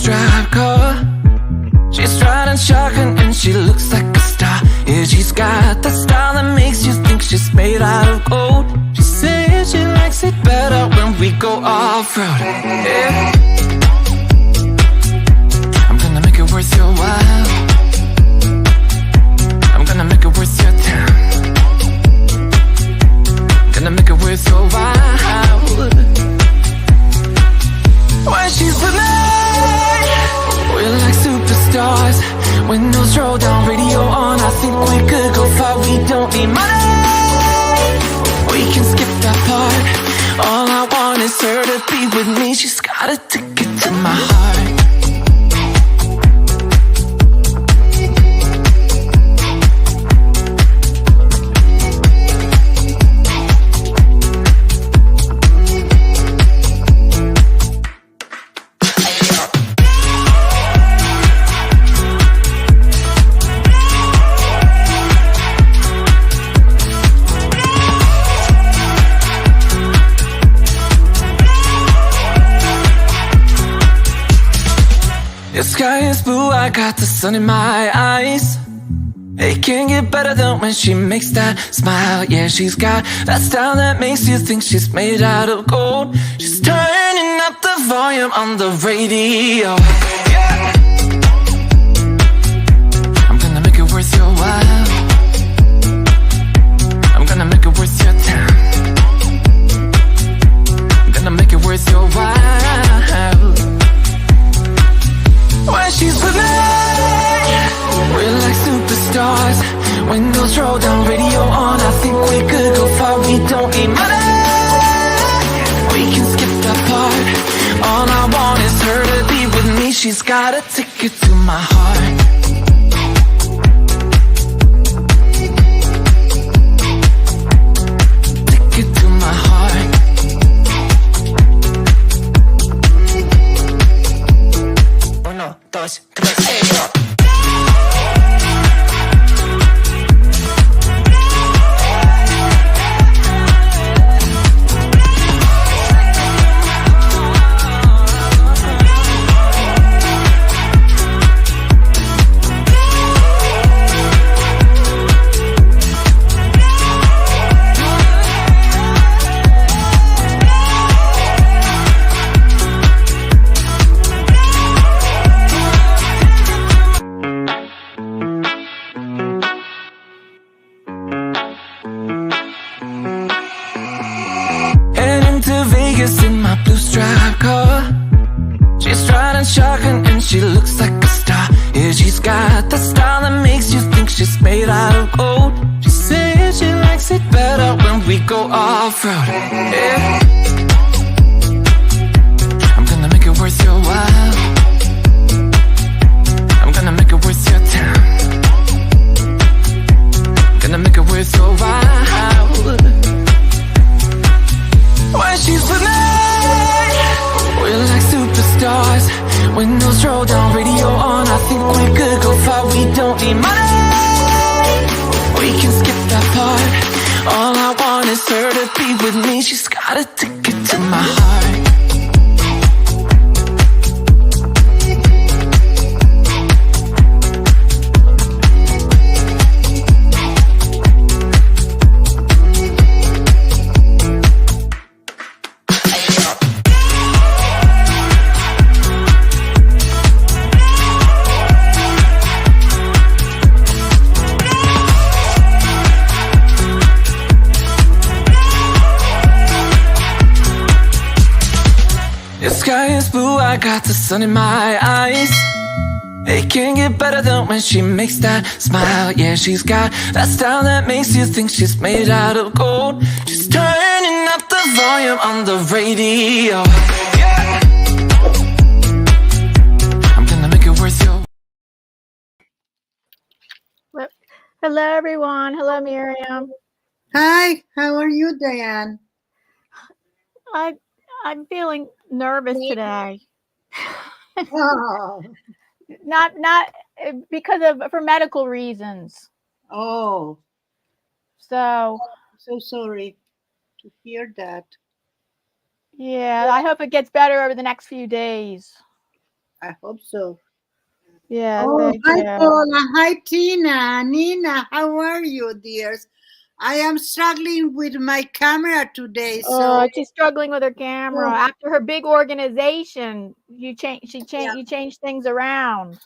striped car. She's riding shotgun and she looks like a star. Yeah, she's got that style that makes you think she's made out of gold. She says she likes it better when we go off-road. Yeah. I'm gonna make it worth your while. I'm gonna make it worth your time. Gonna make it worth your while. When she's with me, we're like superstars. Windows roll down, radio on. I think we could go far. We don't need money. We can skip that part. All I want is her to be with me. She's got a ticket to my heart. The sky is blue, I got the sun in my eyes. It can't get better than when she makes that smile. Yeah, she's got that style that makes you think she's made out of gold. She's turning up the volume on the radio. Yeah. I'm gonna make it worth your while. I'm gonna make it worth your time. I'm gonna make it worth your while. When she's with me, we're like superstars. Windows roll down, radio on. I think we could go far. We don't need money. We can skip that part. All I want is her to be with me. She's got a ticket to my heart. Ticket to my heart. Uno, dos, tres, go. In my blue striped car, she's riding shotgun and she looks like a star. Yeah, she's got the style that makes you think she's made out of gold. She says she likes it better when we go off-road. Yeah. I'm gonna make it worth your while. I'm gonna make it worth your time. Gonna make it worth your while. When she's with me, we're like superstars. Windows roll down, radio on. I think we could go far. We don't need money. We can skip that part. All I want is her to be with me. She's got a ticket to my heart. The sky is blue, I got the sun in my eyes. It can't get better than when she makes that smile. Yeah, she's got that style that makes you think she's made out of gold. She's turning up the volume on the radio. Yeah. I'm gonna make it worth your. Well, hello, everyone. Hello, Miriam. Hi, how are you, Diane? I'm feeling nervous today. Oh, Not because for medical reasons. oh, So so sorry to hear that. yeah, I hope it gets better over the next few days. I hope so. Yeah, Oh, thank hi, you. Paula. Hi, Tina. Nina, how are you, dears? I am struggling with my camera today, so Oh, she's struggling with her camera. oh, After her big organization, you yeah, you changed things around.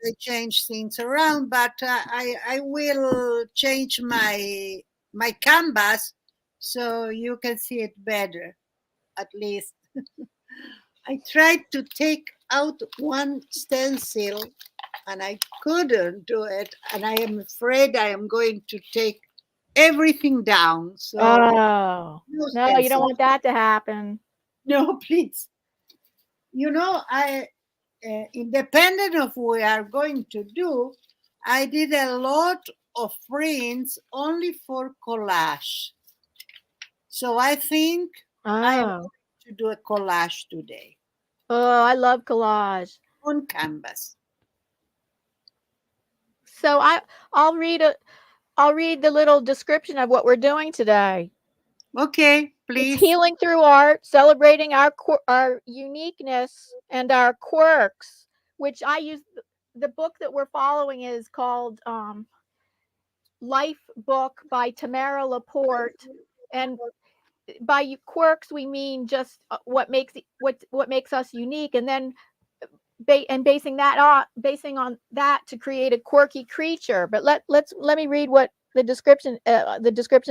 I change things around, but I will change my canvas so you can see it better, at least. I tried to take out one stencil and I couldn't do it, and I am afraid I am going to take everything down. So Oh, no no, you don't stencil. want that to happen. No, please. I independent of what we are going to do, I did a lot of prints only for collage. So I think I am Oh, going to do a collage today oh, I love collage. on canvas. So I'll read the little description of what we're doing today. Okay, It's please. healing through art, celebrating our uniqueness and our quirks, which I use. The book that we're following is called Life Book by Tamara La Porte, and by quirks we mean just what makes us unique, and then basing on that to create a quirky creature. But let me read what the description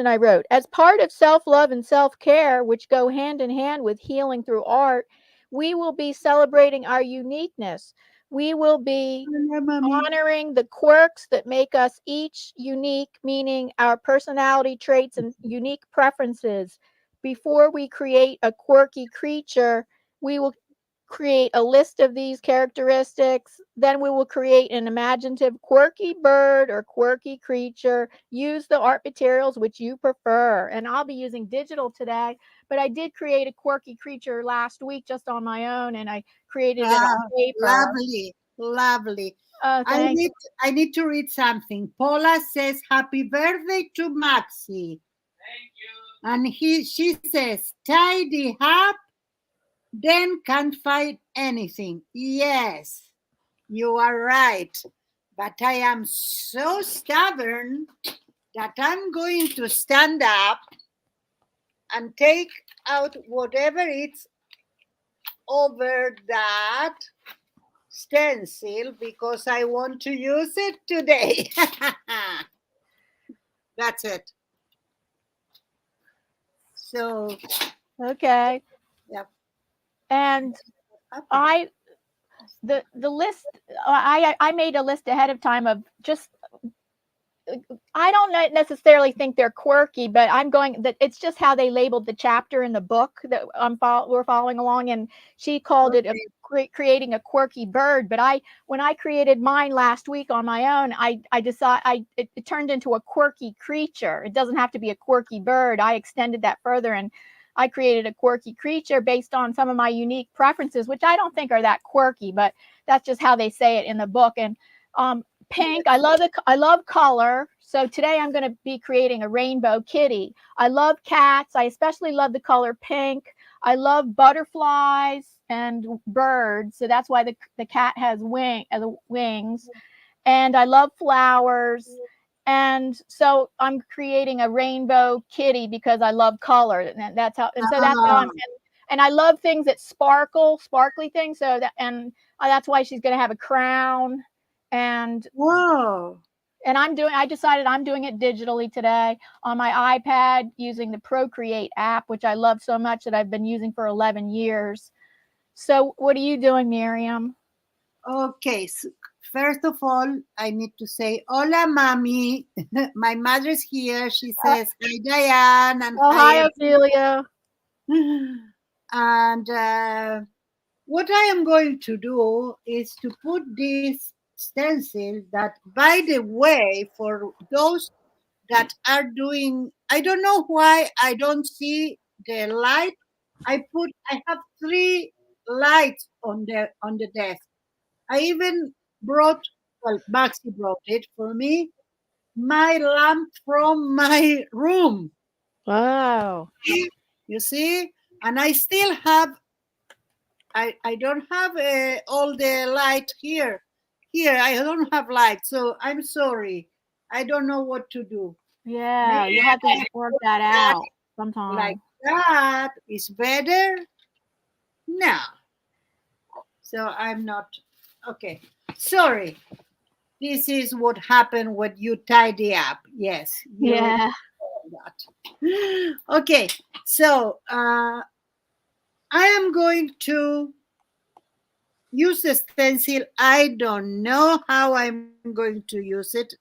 I wrote. As part of self-love and self-care, which go hand in hand with healing through art, we will be celebrating our uniqueness. We will be Hola, mami. honoring the quirks that make us each unique, meaning our personality traits and unique preferences. Before we create a quirky creature, we will create a list of these characteristics. Then we will create an imaginative quirky bird or quirky creature. Use the art materials which you prefer. And I'll be using digital today, but I did create a quirky creature last week just on my own, and I created it on Ah, paper. lovely, lovely. Oh, I thank need I need to read something. Paula says happy birthday to Maxi. And she says tidy up, then can't find anything. Yes, you are right. But I am so stubborn that I'm going to stand up and take out whatever is over that stencil because I want to use it today. That's it. So, Okay. yeah. And I the list I made a list ahead of time of just I don't necessarily think they're quirky, but I'm going that it's just how they labeled the chapter in the book that we're following along, and she called it Okay. creating a quirky bird. But when I created mine last week on my own, it turned into a quirky creature. It doesn't have to be a quirky bird. I extended that further, and I created a quirky creature based on some of my unique preferences, which I don't think are that quirky, but that's just how they say it in the book. And pink, I love color. So today I'm going to be creating a rainbow kitty. I love cats. I especially love the color pink. I love butterflies and birds. So that's why the cat has wings. And I love flowers. And so I'm creating a rainbow kitty because I love color. And that's how Ah, and I love things that sparkly things. That's why she's going to have a crown. And whoa. I decided I'm doing it digitally today on my iPad using the Procreate app, which I love so much that I've been using for 11 years. So what are you doing, Miriam? Okay. So first of all, I need to say, hola, mommy. My mother's here. She Uh, says, hi, Diane, and oh, hi, hi, Ophelia. and what I am going to do is to put this stencil that, by the way, for those that are doing, I don't know why I don't see the light. I have 3 lights on the desk. I even brought, well, Maxi brought it for me, my lamp from my room. Wow. You see? And I still have I don't have all the light here. Here, I don't have light, so I'm sorry. I don't know what to do. Yeah, Maybe you'll have to I work put that that out sometime. like that is better. No. So I'm not, okay. Sorry. This is what happened when you tidy up. Yes. Yeah. That. Okay. So I am going to use the stencil. I don't know how I'm going to use it,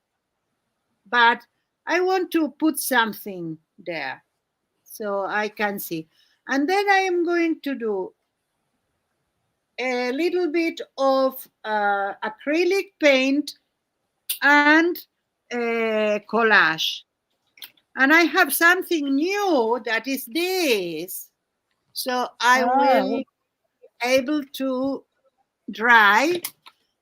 but I want to put something there so I can see. And then I am going to do a little bit of acrylic paint and collage. And I have something new that is this. So I will be able to dry.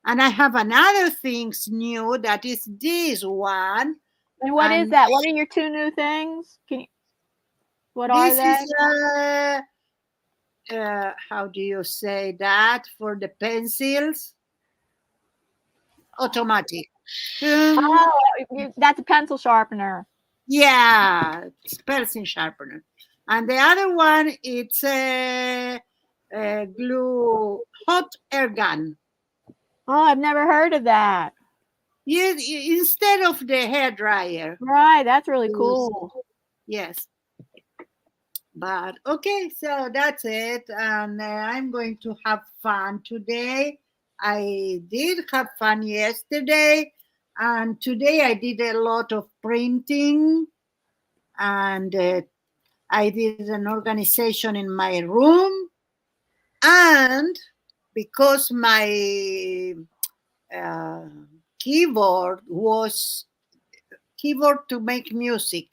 And I have another things new that is this one. And what is that? What are your two new things? What are they? This is how do you say that for the pencils? Automatic. Oh, that's a pencil sharpener. Yeah, it's pencil sharpener. And the other one, it's a glue hot air gun. Oh, I've never heard of that. Yes, instead of the hair dryer. Right, that's really cool. Yes. But okay, so that's it. And I'm going to have fun today. I did have fun yesterday. And today I did a lot of printing. And I did an organization in my room. And because my keyboard to make music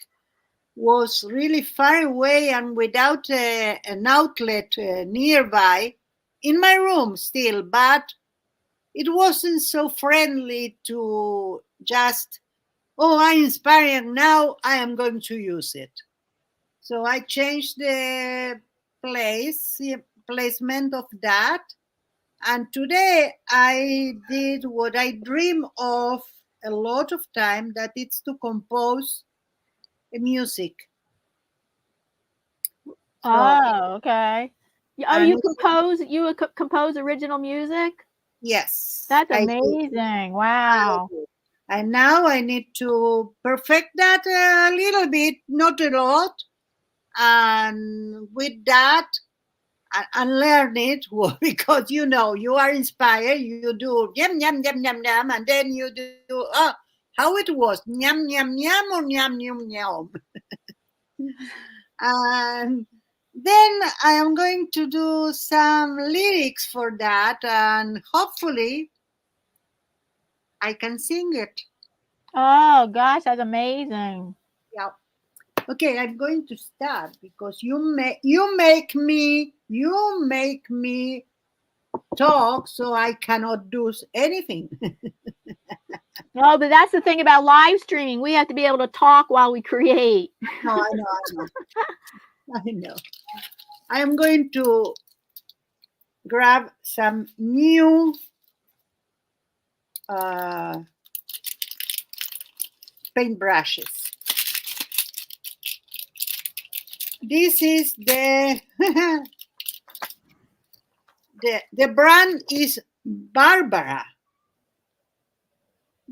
was really far away and without an outlet nearby in my room still, but it wasn't so friendly to just, oh, I'm inspiring, now I am going to use it. So I changed the placement of that. And today I did what I dream of a lot of time, that it's to compose a music. Oh, okay. Oh, you compose original music? Yes. That's amazing. Wow. And now I need to perfect that a little bit, not a lot. And with that, and learn it, because you know you are inspired, you do yum yum yum yum yum, and then you do how it was yum yum yum or yum yum yum. And then I am going to do some lyrics for that, and hopefully I can sing it. Oh gosh, that's amazing. Yeah. Okay, I'm going to start because you make me talk, so I cannot do anything. No, but that's the thing about live streaming. We have to be able to talk while we create. No, I know. I know. I am going to grab some new paint brushes. This is the the brand is Barbara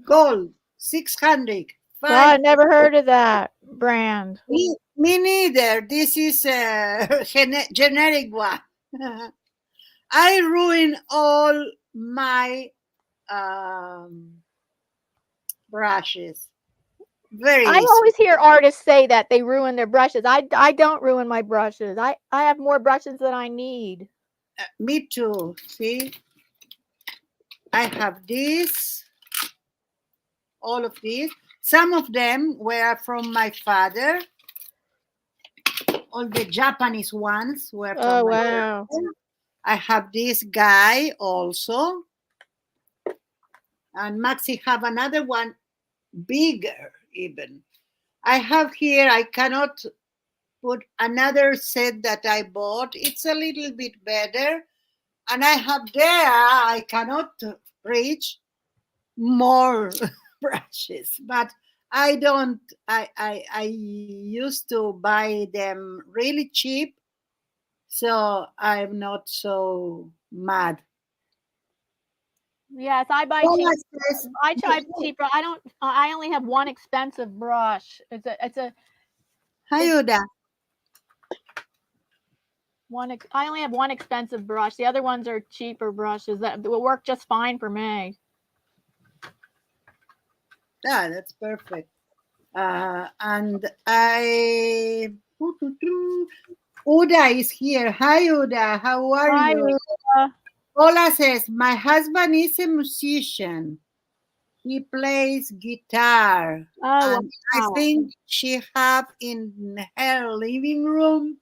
Gold 600. Oh, I never heard of that brand. Me neither. This is a generic one. I ruin all my brushes. Very I easy. always hear artists say that they ruin their brushes. I don't ruin my brushes. I have more brushes than I need. Me too. See, I have this, all of these. Some of them were from my father. All the Japanese ones were from my father. I have this guy also. And Maxi have another one bigger even. I have here, I cannot put another set that I bought. It's a little bit better. and I have there, I cannot reach more brushes, but I don't, I used to buy them really cheap, so I'm not so mad. Yes, I buy Paula cheap. says, I try cheaper. I don't. I only have one expensive brush. It's a hi, Uda. I only have one expensive brush. The other ones are cheaper brushes that will work just fine for me. Yeah, that's perfect. And I, Uda is here. Hi, Uda. How are Hi, you? Uda. Paula says, my husband is a musician. He plays guitar. Oh, And I wow. think she have in her living room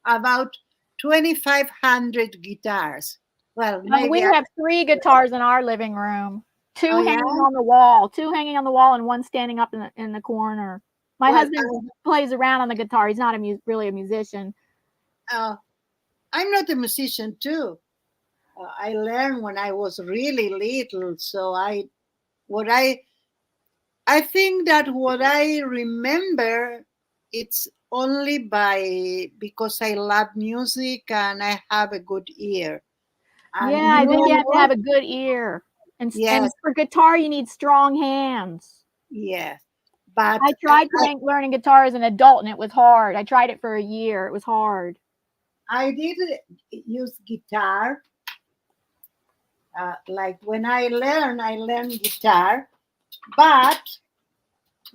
about 2,500 guitars. Well, maybe We have 3 guitars in our living room. 2 Oh, yeah? hanging on the wall. 2 hanging on the wall and one standing up in the corner. My Well, husband plays around on the guitar. He's not really a musician. I'm not a musician too. I learned when I was really little, so I think that what I remember, it's only because I love music and I have a good ear. And Yeah, I think you have to what? have a good ear. And Yes, for guitar, you need strong hands. yes. But I tried learning guitar as an adult, and it was hard. I tried it for a year. It was hard. I did use guitar. Like when I learned guitar, but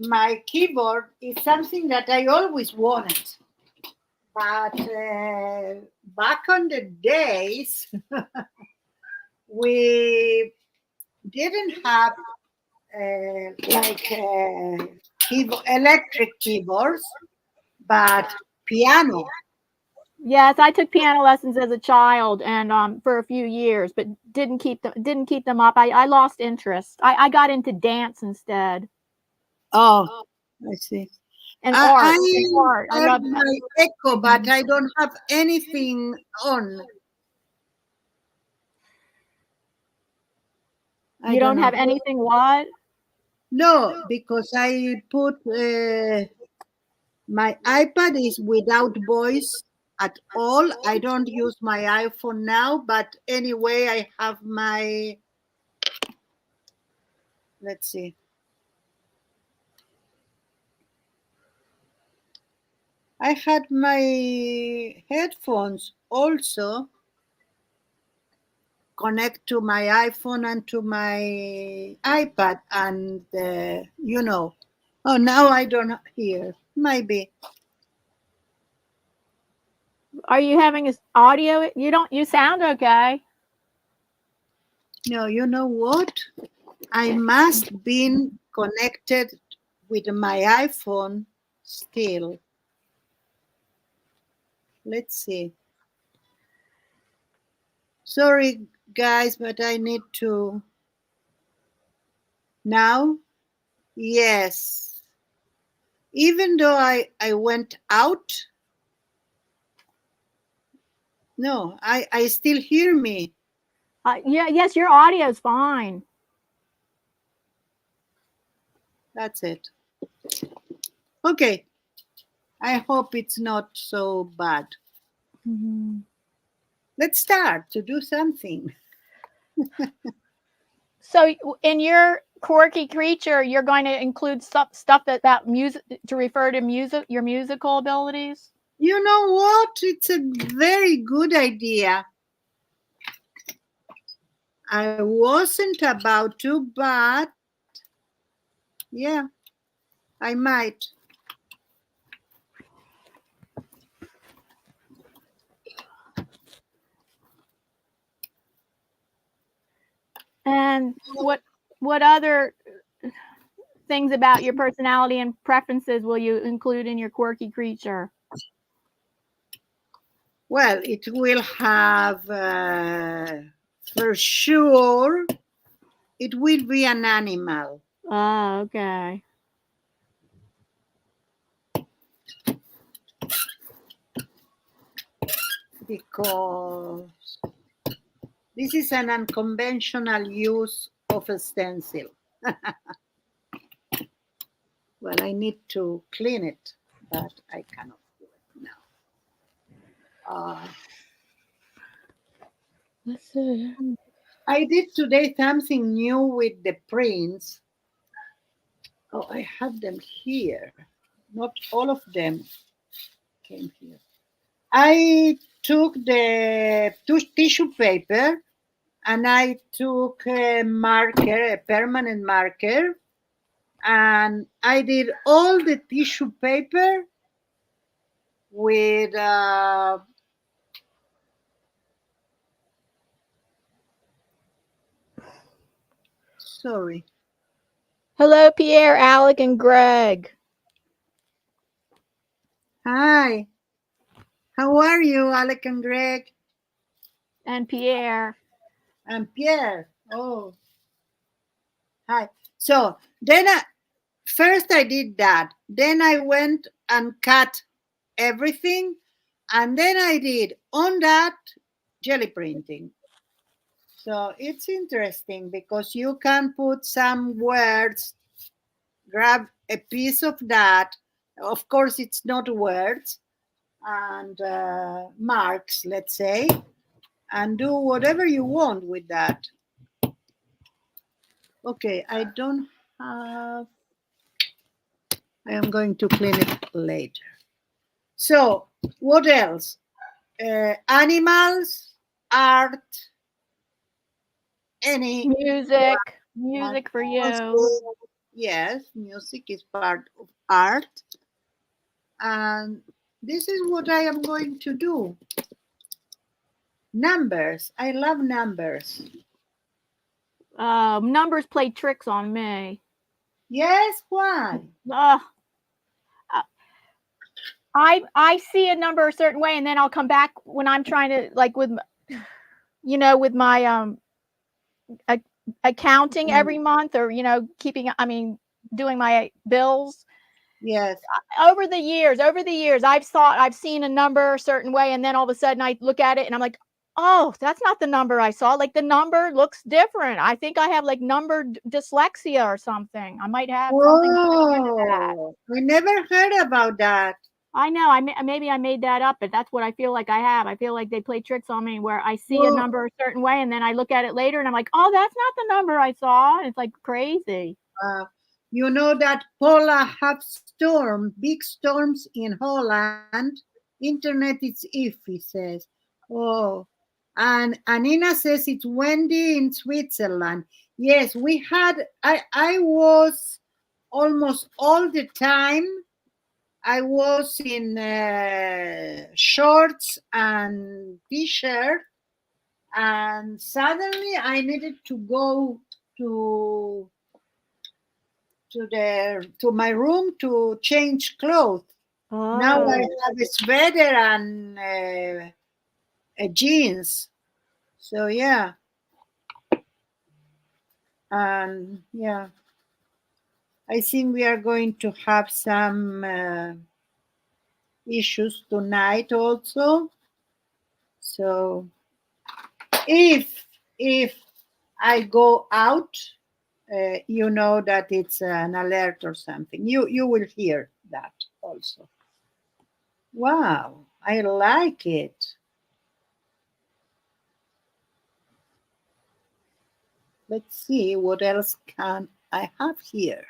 my keyboard is something that I always wanted. But back on the days, we didn't have electric keyboards, but piano. Yes, I took piano lessons as a child and for a few years, but didn't keep them up. I lost interest. I got into dance instead. Oh, I see. And I art. I have love my Echo, but I don't have anything on. You don't have anything what? No, because I put my iPad is without voice at all. I don't use my iPhone now, but anyway, I have my, let's see. I had my headphones also connect to my iPhone and to my iPad, and oh, now I don't hear. Maybe. Are you having audio? You sound okay. No, you know what? I must been connected with my iPhone still. Let's see. Sorry, guys, but I need to. Now? Yes. Even though I went out, no, I still hear me. Yes, your audio is fine. That's it. Okay. I hope it's not so bad. Mm-hmm. Let's start to do something. So in your quirky creature, you're going to include stuff about music to refer to your musical abilities? You know what? It's a very good idea. I wasn't about to, but yeah, I might. And what other things about your personality and preferences will you include in your quirky creature? Well, it will have, for sure, it will be an animal. Oh, okay. Because This is an unconventional use of a stencil. Well, I need to clean it, but I cannot do it now. Let's see. I did today something new with the prints. Oh, I have them here. Not all of them came here. I took the tissue paper and I took a marker, a permanent marker, and I did all the tissue paper with sorry. Hello, Pierre, Alec, and Greg. Hi. How are you, Alec and Greg? And Pierre. And Pierre. Oh. Hi. So then first I did that. Then I went and cut everything. And then I did on that jelly printing. So it's interesting because you can put some words, grab a piece of that. Of course, it's not words and marks, let's say, and do whatever you want with that. Okay, I don't have. I am going to clean it later. So, what else? Animals, art, any music for you. Yes, music is part of art. And this is what I am going to do. Numbers. I love numbers. Numbers play tricks on me. Yes, why? I see a number a certain way, and then I'll come back when I'm trying to, like, with my accounting every month, or doing my bills. Yes. Over the years, I've seen a number a certain way, and then all of a sudden I look at it and I'm like, oh, that's not the number I saw. Like, the number looks different. I think I have like number dyslexia or something. I might have something like that. I never heard about that. I know. Maybe I made that up, but that's what I feel like I have. I feel like they play tricks on me where I see a number a certain way, and then I look at it later and I'm like, oh, that's not the number I saw. And it's like crazy. You know that Paula have big storms in Holland. Internet is iffy, says. Oh, and Anina says it's windy in Switzerland. Yes, we had. I was almost all the time. I was in shorts and t-shirt, and suddenly I needed to go to my room to change clothes. Oh. Now I have a sweater and a jeans. So yeah, and yeah, I think we are going to have some issues tonight also. So if I go out, you know that it's an alert or something. You will hear that also. Wow, I like it. Let's see what else can I have here.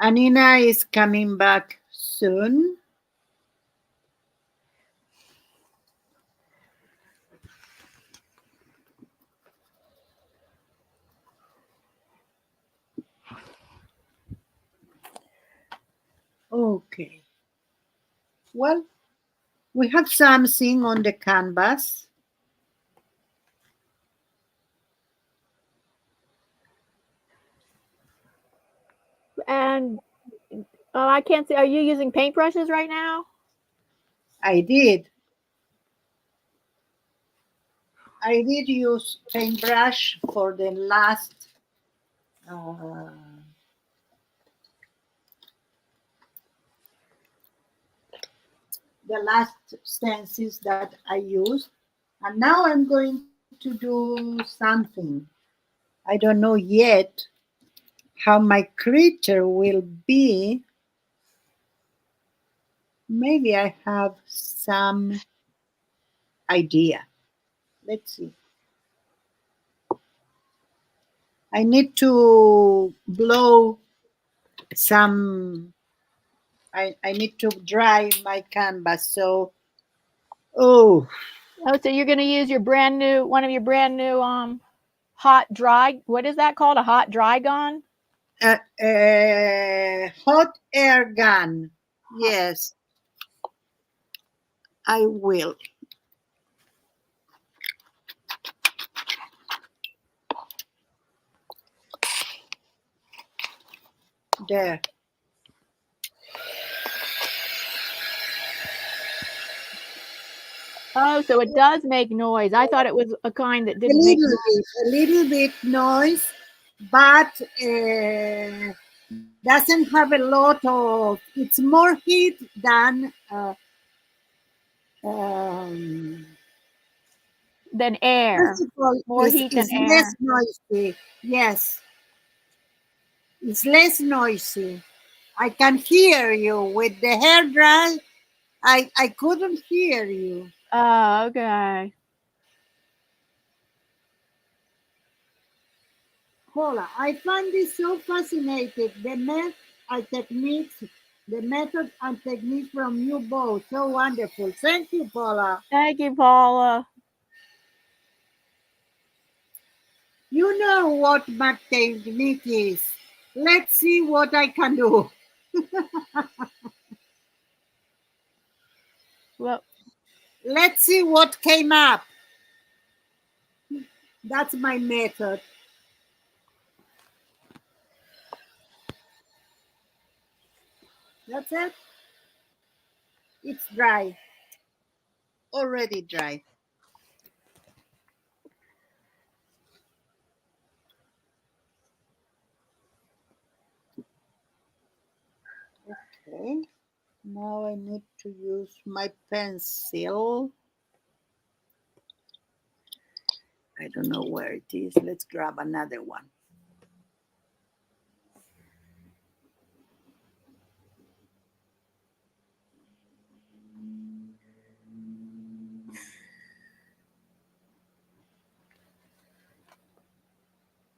Anina is coming back soon. Okay. Well, we have something on the canvas. And I can't see. Are you using paintbrushes right now? I did. I did use paintbrush for the last the last stencils that I used. And now I'm going to do something. I don't know yet how my creature will be. Maybe I have some idea. Let's see. I need to blow some. I need to dry my canvas. So, oh, so you're going to use your brand new, one of your brand new hot dry, what is that called? A hot dry gun? hot air gun. Yes, I will. There. Oh, so it does make noise. I thought it was a kind that didn't make noise. A little bit noise, but doesn't have a lot of. It's more heat than air. first of all, More heat than air. Less noisy. Yes, it's less noisy. I can hear you with the hair dry. I couldn't hear you. Oh, okay. Paula, I find this so fascinating. The method and techniques from you both. So wonderful. Thank you, Paula. Thank you, Paula. You know what my technique is. Let's see what I can do. Well, let's see what came up. That's my method. That's it. It's dry. Already dry. Okay. Now I need to use my pencil. I don't know where it is. Let's grab another one.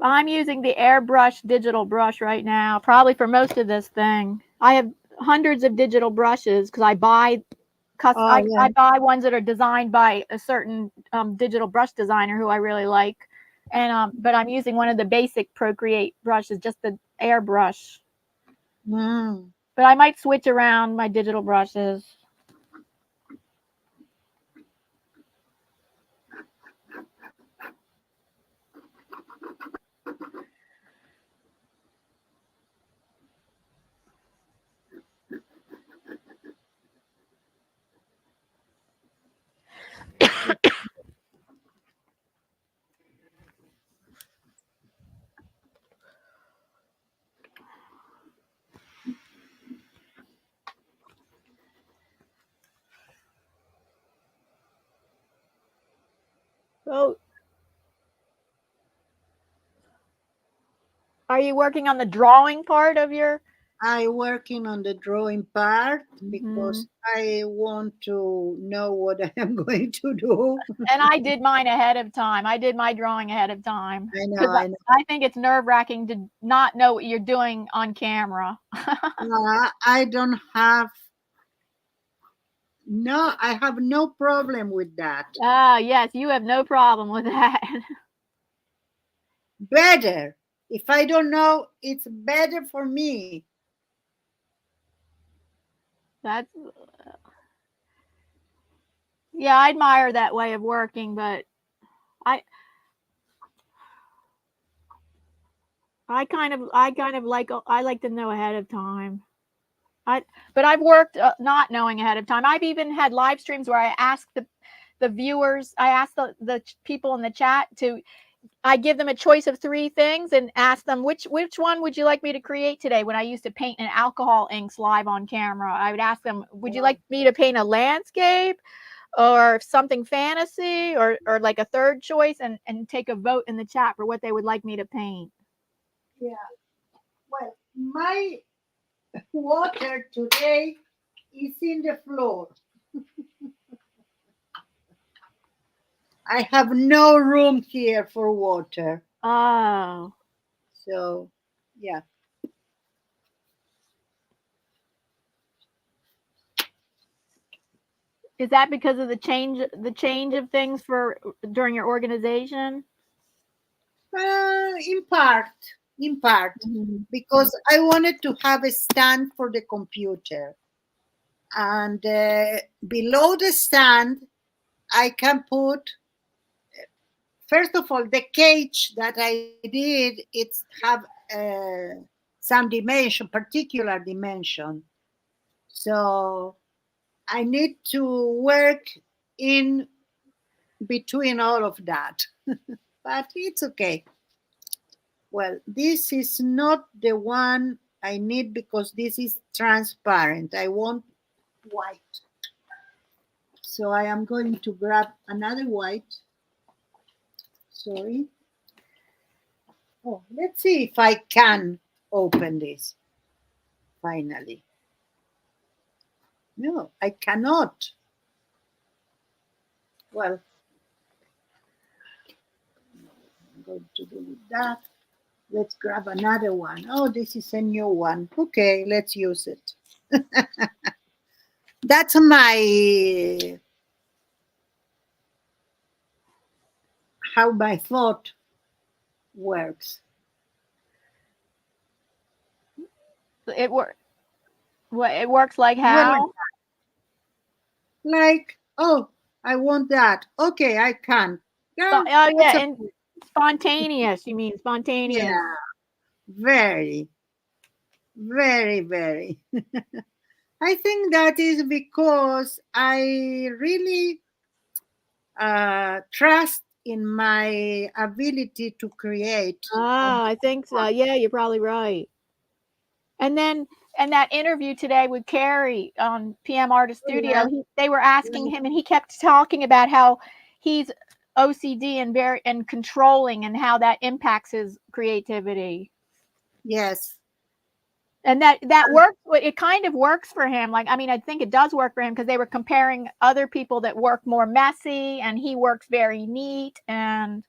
I'm using the airbrush digital brush right now, probably for most of this thing. I have hundreds of digital brushes because I buy I buy ones that are designed by a certain digital brush designer who I really like. And but I'm using one of the basic Procreate brushes, just the airbrush. But I might switch around my digital brushes. So, are you working on the drawing part of your? I'm working on the drawing part because I want to know what I am going to do. And I did mine ahead of time. I did my drawing ahead of time. I know. I think it's nerve-wracking to not know what you're doing on camera. I don't have. No, I have no problem with that. Ah, yes, you have no problem with that. Better. If I don't know, it's better for me. That's, yeah, I admire that way of working, but I kind of like, I like to know ahead of time. But I've worked not knowing ahead of time. I've even had live streams where I asked the viewers, I asked the people in the chat to I give them a choice of 3 things and ask them which one would you like me to create today. When I used to paint in alcohol inks live on camera, I would ask them, would you like me to paint a landscape or something fantasy, or like a third choice, and take a vote in the chat for what they would like me to paint. Yeah. Well, my water today is in the floor. I have no room here for water. Oh. So, yeah. Is that because of the change of things for during your organization? In part, Mm-hmm. because I wanted to have a stand for the computer. And below the stand, I can put, first of all, the cage that I did, it's have some dimension, particular dimension. So I need to work in between all of that, but it's okay. Well, this is not the one I need because this is transparent. I want white. So I am going to grab another white. Sorry. Oh, let's see if I can open this finally. No, I cannot. Well, I'm going to do that. Let's grab another one. Oh, this is a new one. Okay, let's use it. That's how my thought works. It works like how? Like, oh, I want that. Okay, I can. Yeah, Oh yeah, and spontaneous. You mean spontaneous? Yeah, very, very, very. I think that is because I really trust in my ability to create. Ah, I think so. Yeah, you're probably right. And then, and that interview today with Carrie on PM Artist Studio, they were asking him, and he kept talking about how he's OCD and very controlling, and how that impacts his creativity. Yes. And that works. It kind of works for him. Like, I mean, I think it does work for him, because they were comparing other people that work more messy, and he works very neat. And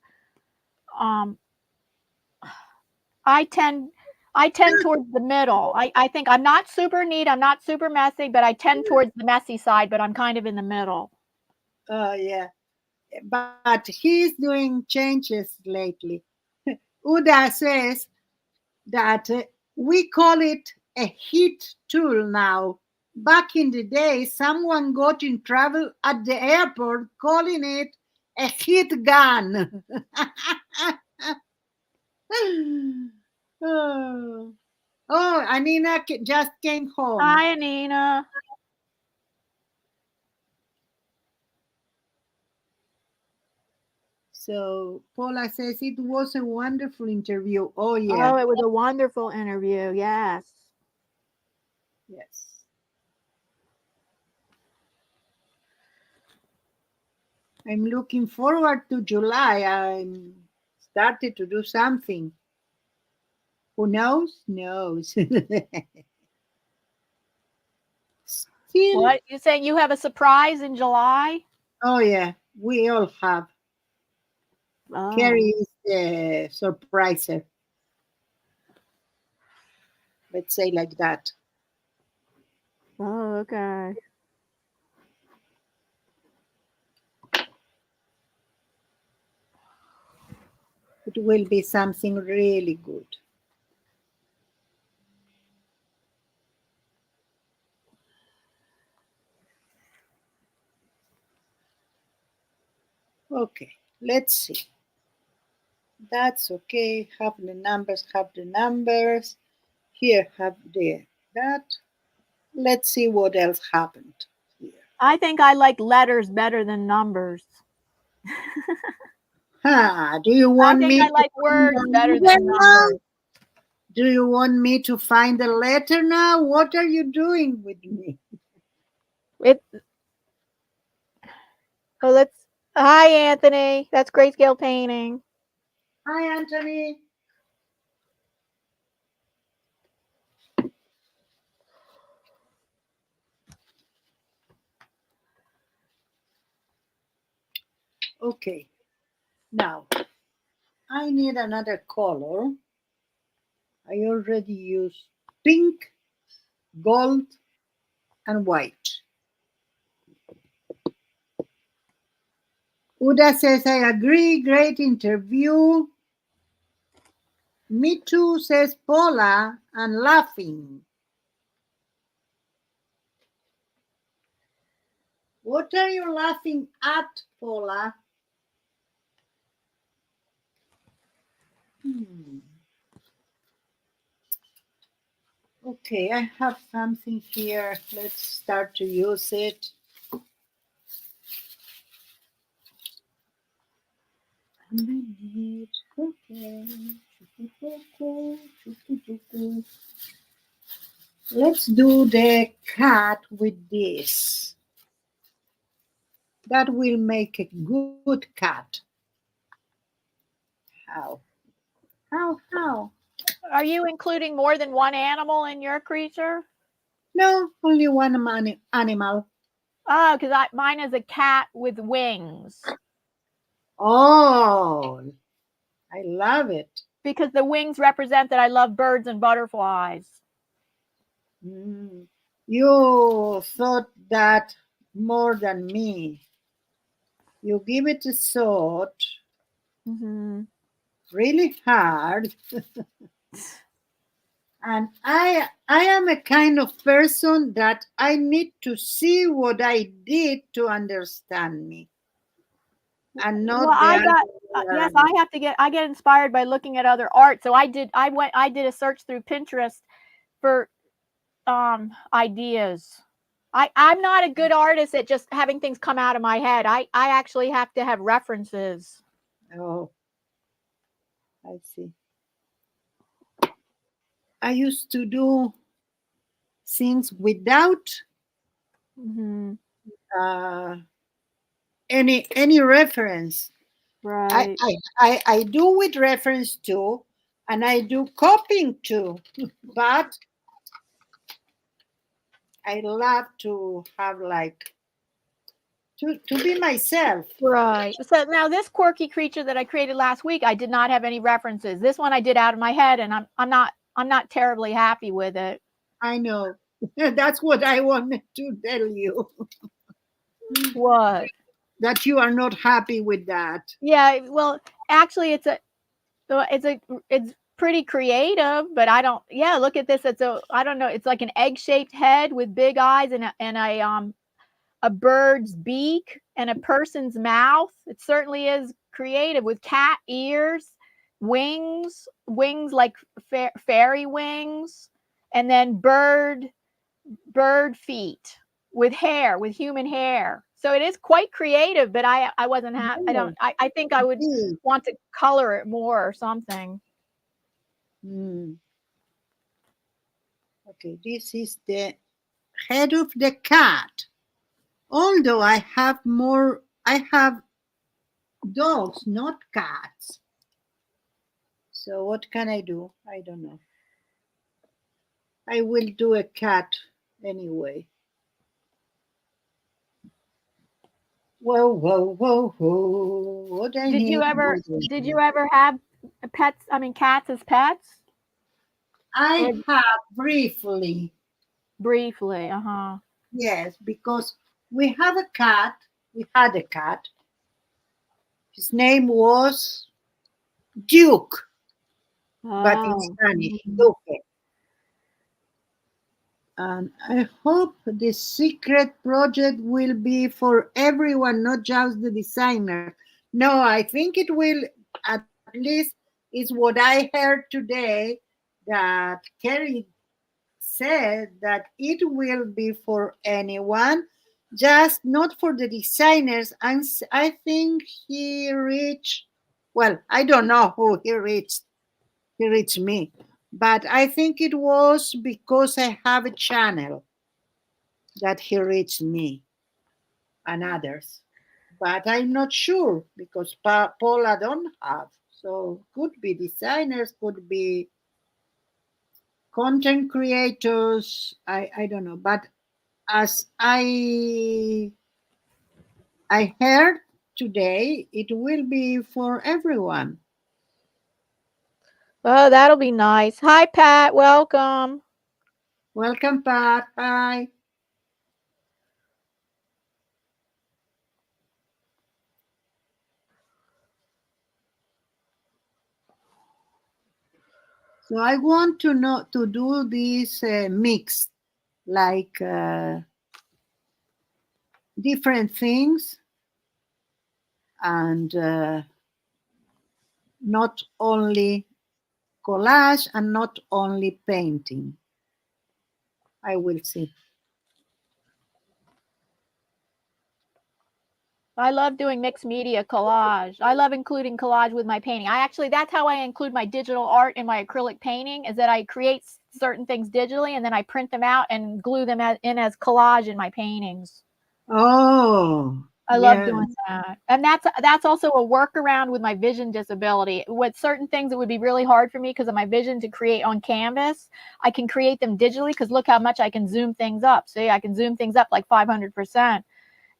I tend towards the middle. I think I'm not super neat, I'm not super messy, but I tend towards the messy side, but I'm kind of in the middle. Oh, yeah. But he's doing changes lately. Uda says that we call it a heat tool now. Back in the day, someone got in trouble at the airport calling it a heat gun. Oh, Anina just came home. Hi, Anina. So Paula says it was a wonderful interview. Oh, yeah. Oh, it was a wonderful interview. Yes. Yes. I'm looking forward to July. I'm started to do something. Who knows? Knows. Still, What? You saying you have a surprise in July? oh, yeah. We all have. Oh. Carrie is the surpriser. Let's say like that. Oh, okay. It will be something really good. Okay, let's see. That's okay. Have the numbers, Here, have that. Let's see what else happened here. I think I like letters better than numbers. Do you I want think me I to like find words the better letter than now? numbers. Do you want me to find the letter now? What are you doing with me? Let's. Hi, Anthony. That's grayscale painting. Hi, Anthony. Okay, now I need another color. I already used pink, gold, and white. Uda says, I agree, great interview. Me too, says Paula, and laughing. What are you laughing at, Paula? Okay, I have something here. Let's start to use it. Let's do the cat with this. That will make a good cat. How? How? Are you including more than one animal in your creature? No, only one animal. Oh, because mine is a cat with wings. Oh, I love it. Because the wings represent that I love birds and butterflies. You thought that more than me. You give it a thought. Really hard. And I am a kind of person that I need to see what I did to understand me. And not well, I get inspired by looking at other art. So I did a search through Pinterest for ideas. I'm not a good artist at just having things come out of my head. I actually have to have references. Oh, I see. I used to do things without any reference. Right. I do with reference to, and I do copying too, but I love to have like to be myself. Right. So now this quirky creature that I created last week, I did not have any references. This one I did out of my head, and I'm not terribly happy with it. I know. That's what I wanted to tell you. What? That you are not happy with that. Yeah, well, actually it's pretty creative, but I don't. Yeah, look at this. I don't know. It's like an egg-shaped head with big eyes and a bird's beak and a person's mouth. It certainly is creative with cat ears, wings like fairy wings, and then bird feet with hair, with human hair. So it is quite creative, but I wasn't happy. I think I would want to color it more or something. Okay, this is the head of the cat. Although I have dogs, not cats. So what can I do? I don't know. I will do a cat anyway. Whoa. What I Did you ever have pets? I mean, cats as pets? I have briefly. Briefly, Yes, because we had a cat. His name was Duke, but in Spanish, Duque. And I hope the secret project will be for everyone, not just the designer. No, I think it will, at least is what I heard today, that Kerry said that it will be for anyone, just not for the designers. And I think he reached Well, I don't know who he reached me, but I think it was because I have a channel that he reached me and others. But I'm not sure because Paula don't have. So could be designers, could be content creators. I don't know. But as I heard today, it will be for everyone. Oh, that'll be nice. Hi, Pat. Welcome. Welcome, Pat. Hi. So I want to know to do this mix, like different things, and not only collage and not only painting. I will see. I love doing mixed media collage. I love including collage with my painting. That's how I include my digital art in my acrylic painting, is that I create certain things digitally and then I print them out and glue them in as collage in my paintings. Oh, I love doing that. And that's also a workaround with my vision disability. With certain things, it would be really hard for me because of my vision to create on canvas. I can create them digitally because look how much I can zoom things up. See, I can zoom things up like 500%.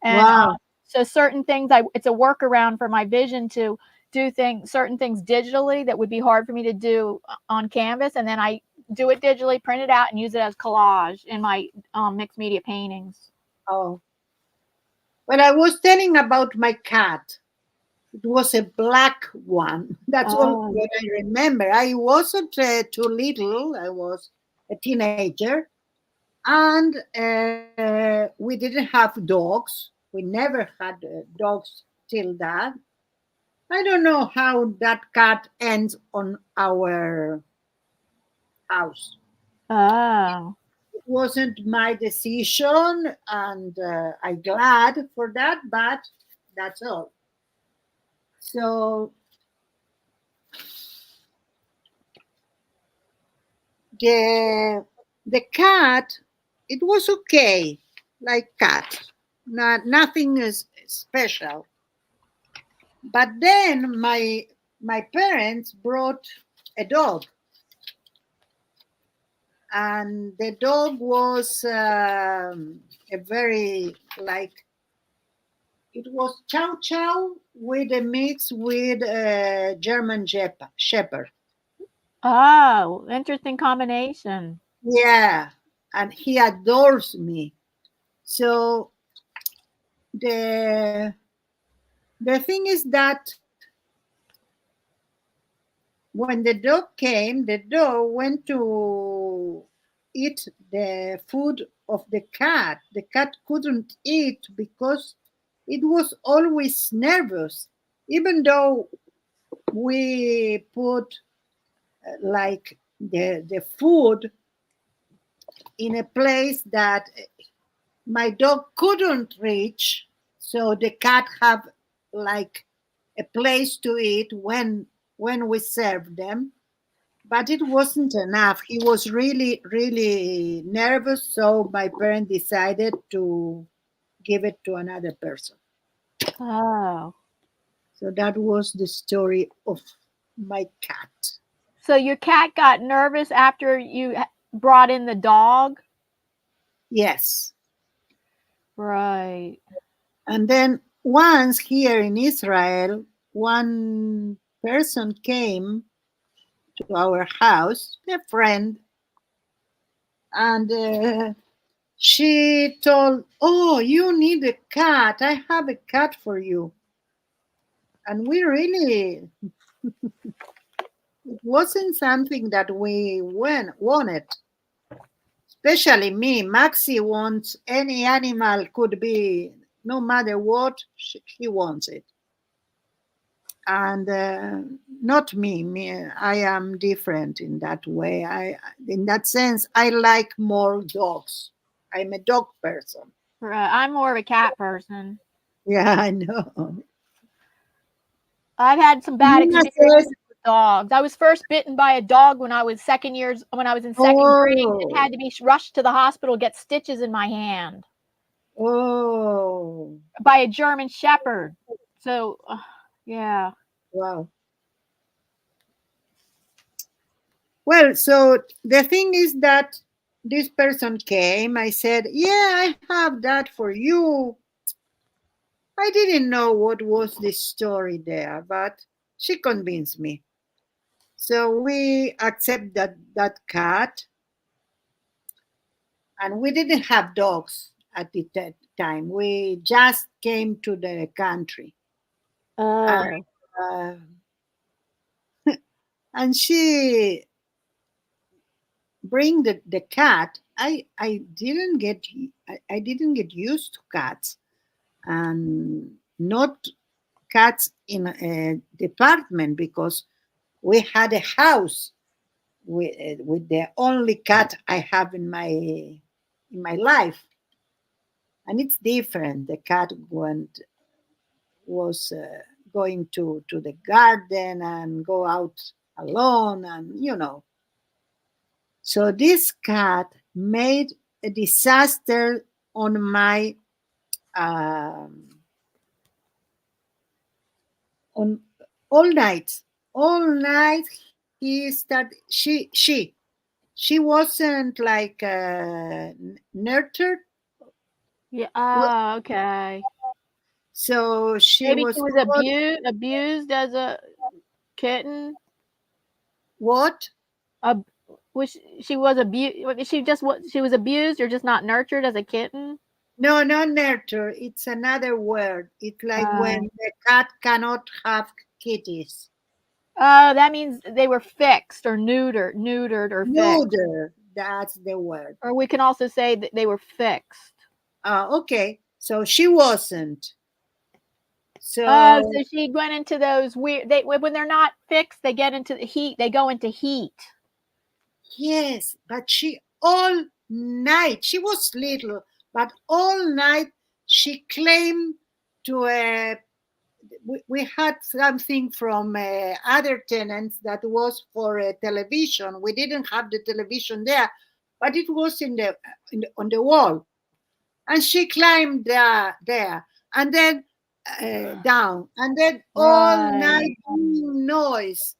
And wow. so certain things, it's a workaround for my vision to do certain things digitally that would be hard for me to do on canvas. And then I do it digitally, print it out, and use it as collage in my mixed media paintings. Oh. When I was telling about my cat, it was a black one. That's all what I remember. I wasn't too little. I was a teenager. And we didn't have dogs. We never had dogs till that. I don't know how that cat ends on our house. Oh. It wasn't my decision, and I'm glad for that, but that's all. So the cat, it was okay, like cat, nothing is special. But then my parents brought a dog, and the dog was a very like, it was Chow Chow with a mix with a German Shepherd. Oh, interesting combination. Yeah, and he adores me. So the the thing is that when the dog came, the dog went to eat the food of the cat. The cat couldn't eat because it was always nervous, even though we put like the food in a place that my dog couldn't reach, so the cat have like a place to eat when we served them, but it wasn't enough. He was really nervous, so my parent decided to give it to another person. Oh. So that was the story of my cat. So your cat got nervous after you brought in the dog? Yes. Right. And then once here in Israel, one person came to our house, a friend, and she told, "Oh, you need a cat. I have a cat for you." And we really, it wasn't something that we wanted. Especially me, Maxi wants any animal, could be no matter what, she wants it. And not me, I am different in that way. In that sense, I like more dogs. I'm a dog person. Right. I'm more of a cat person. Yeah, I know. I've had some bad Nina experiences says, with dogs. I was first bitten by a dog when I was in second grade and had to be rushed to the hospital, get stitches in my hand oh, by a German Shepherd. So, yeah. wow. Well, so the thing is that this person came. I said, yeah, I have that for you. I didn't know what was the story there, but she convinced me. So we accept that cat, and we didn't have dogs at the time. We just came to the country, and, Oh. uh, and she bring the cat. I didn't get I didn't get used to cats, and not cats in a department, because we had a house with the only cat I have in my life, and it's different. The cat was going to the garden and go out alone, and so this cat made a disaster on my um, on all night. All night he started. She wasn't like nurtured. Yeah. Oh, okay. So she Maybe was she was abused as a kitten. what? Uh, was she was abused? She was abused or just not nurtured as a kitten? No, not nurture. It's another word. It's like Uh, when the cat cannot have kitties. oh, that means they were fixed or neutered or fixed. Neuter. That's the word. Or we can also say that they were fixed. Okay. So she wasn't. Oh, So so she went into those weird. When they're not fixed, they get into the heat. They go into heat. yes, but she all night, she was little, but all night she claimed to we had something from other tenants that was for a television. We didn't have the television there, but it was on the wall, and she climbed there, and then down, and then all Right. night noise.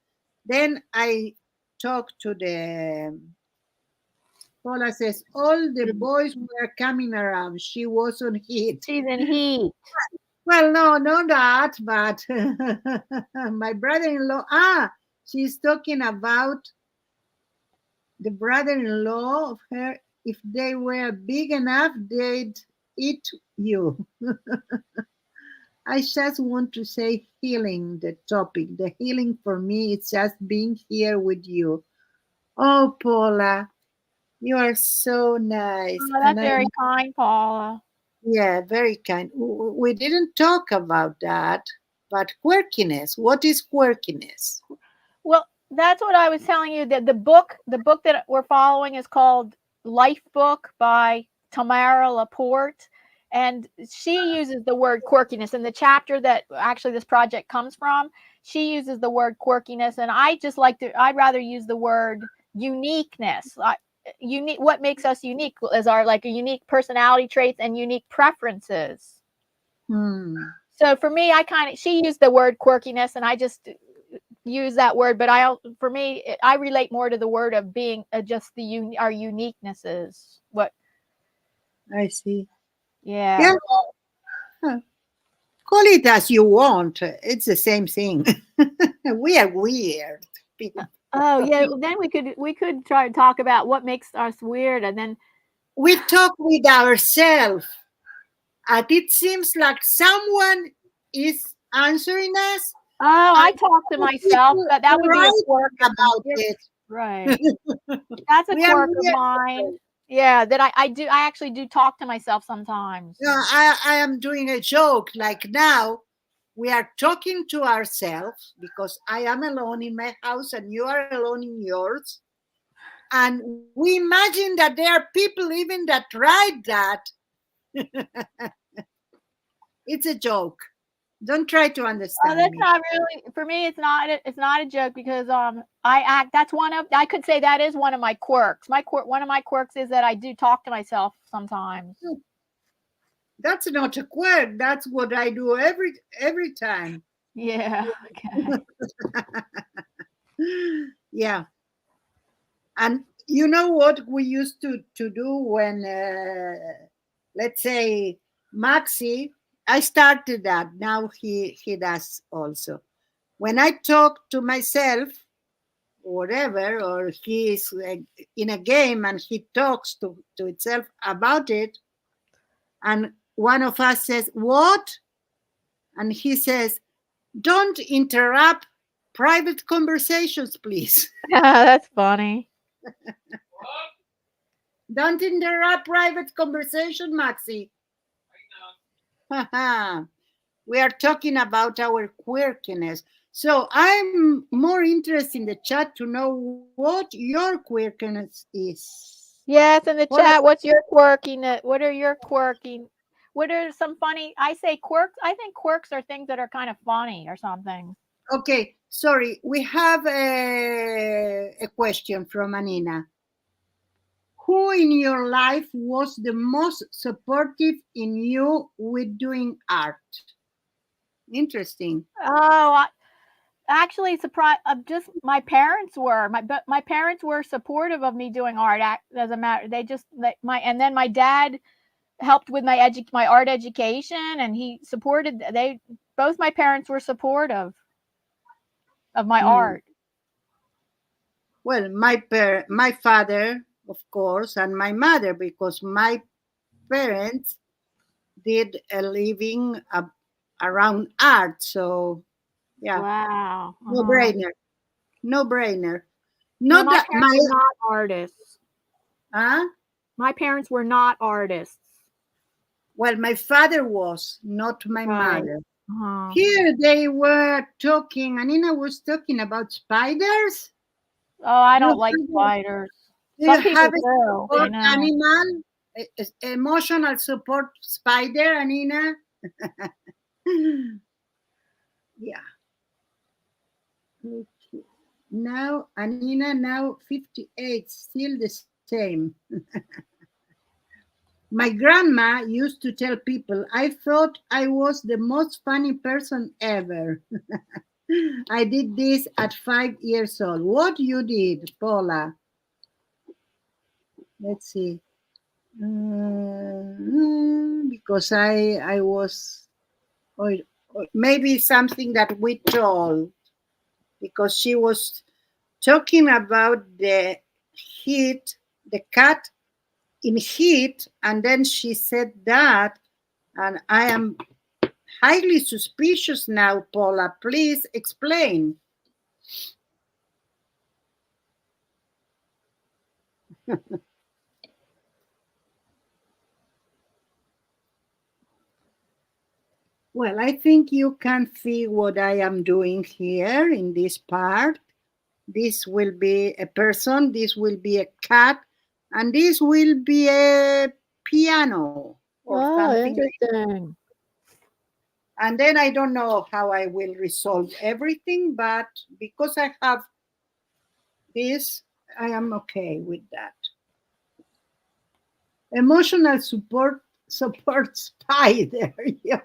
Then I talked to the Paula says all the boys were coming around. She was on heat. She's in heat. Well, no, not that, but my brother-in-law. She's talking about the brother-in-law of her. If they were big enough, they'd eat you. I just want to say healing, the topic. The healing for me is just being here with you. Oh, Paula, you are so nice. Oh, And that's very kind, Paula. yeah, very kind. We didn't talk about that, but quirkiness. What is quirkiness? Well, that's what I was telling you. That the book that we're following is called Life Book by Tamara La Porte, and she uses the word quirkiness in the chapter that actually this project comes from. She uses the word quirkiness, and I'd rather use the word uniqueness. Unique. What makes us unique is our like a unique personality traits and unique preferences. Hmm. So for me, she used the word quirkiness, and I just use that word, but for me, I relate more to the word of being just our uniquenesses. What? I see. Yeah. Yeah. Huh. Call it as you want. It's the same thing. We are weird people. Oh yeah. Well, then we could try to talk about what makes us weird, and then We talk with ourselves, and it seems like someone is answering us, I and talk to myself, people but that would be a write quirk of about it. right. That's a We are quirk of weird mine. people. Yeah, that I do. I actually do talk to myself sometimes. No, I am doing a joke. Like now, we are talking to ourselves because I am alone in my house and you are alone in yours. And we imagine that there are people even that write that. It's a joke. Don't try to Oh, understand that's me. not really for me. It's not a joke because I act. That's one of I could say that is one of my quirks. One of my quirks is that I do talk to myself sometimes. That's not a quirk. That's what I do every time. Yeah. Okay. Yeah. And you know what we used to do when, let's say, Maxi, I started that. Now he does also. When I talk to myself, whatever, or he is in a game and he talks to itself about it, and one of us says, "What?" And he says, "Don't interrupt private conversations, please." That's funny. Don't interrupt private conversation, Maxi. We are talking about our quirkiness. So I'm more interested in the chat to know what your quirkiness is. Yes, in the What chat. What's your quirkiness? What are your quirky? What are some funny? I say quirks. I think quirks are things that are kind of funny or something. Okay, sorry. We have a question from Anina. Who in your life was the most supportive in you with doing art? Interesting. Oh, actually, surprise! Just my parents were my parents were supportive of me doing art. As a matter, they just and then my dad helped with my art education, and he supported. Both my parents were supportive of my art. Well, my father, of course, and my mother, because my parents did a living around art. So, yeah, Wow. no brainer. No brainer. No, Not my that parents were not artists. huh? My parents were not artists. Well, my father was, not my Right. mother. Uh-huh. Here they were talking, Anina was talking about spiders. Oh, I Do don't like spiders. you Some people have a do, I support know. animal? Emotional support spider, Anina? Yeah. Okay. Now, Anina, now 58, still the same. My grandma used to tell people, I thought I was the most funny person ever. I did this at 5 years old. What you did, Paula? Let's see. Because I was, or maybe something that we told, because she was talking about the heat, the cat in heat, and then she said that, and I am highly suspicious now, Paula. Please explain. Well, I think you can see what I am doing here in this part. This will be a person, this will be a cat, and this will be a piano or Oh, something. interesting. And then I don't know how I will resolve everything, but because I have this, I am okay with that. Emotional support spider.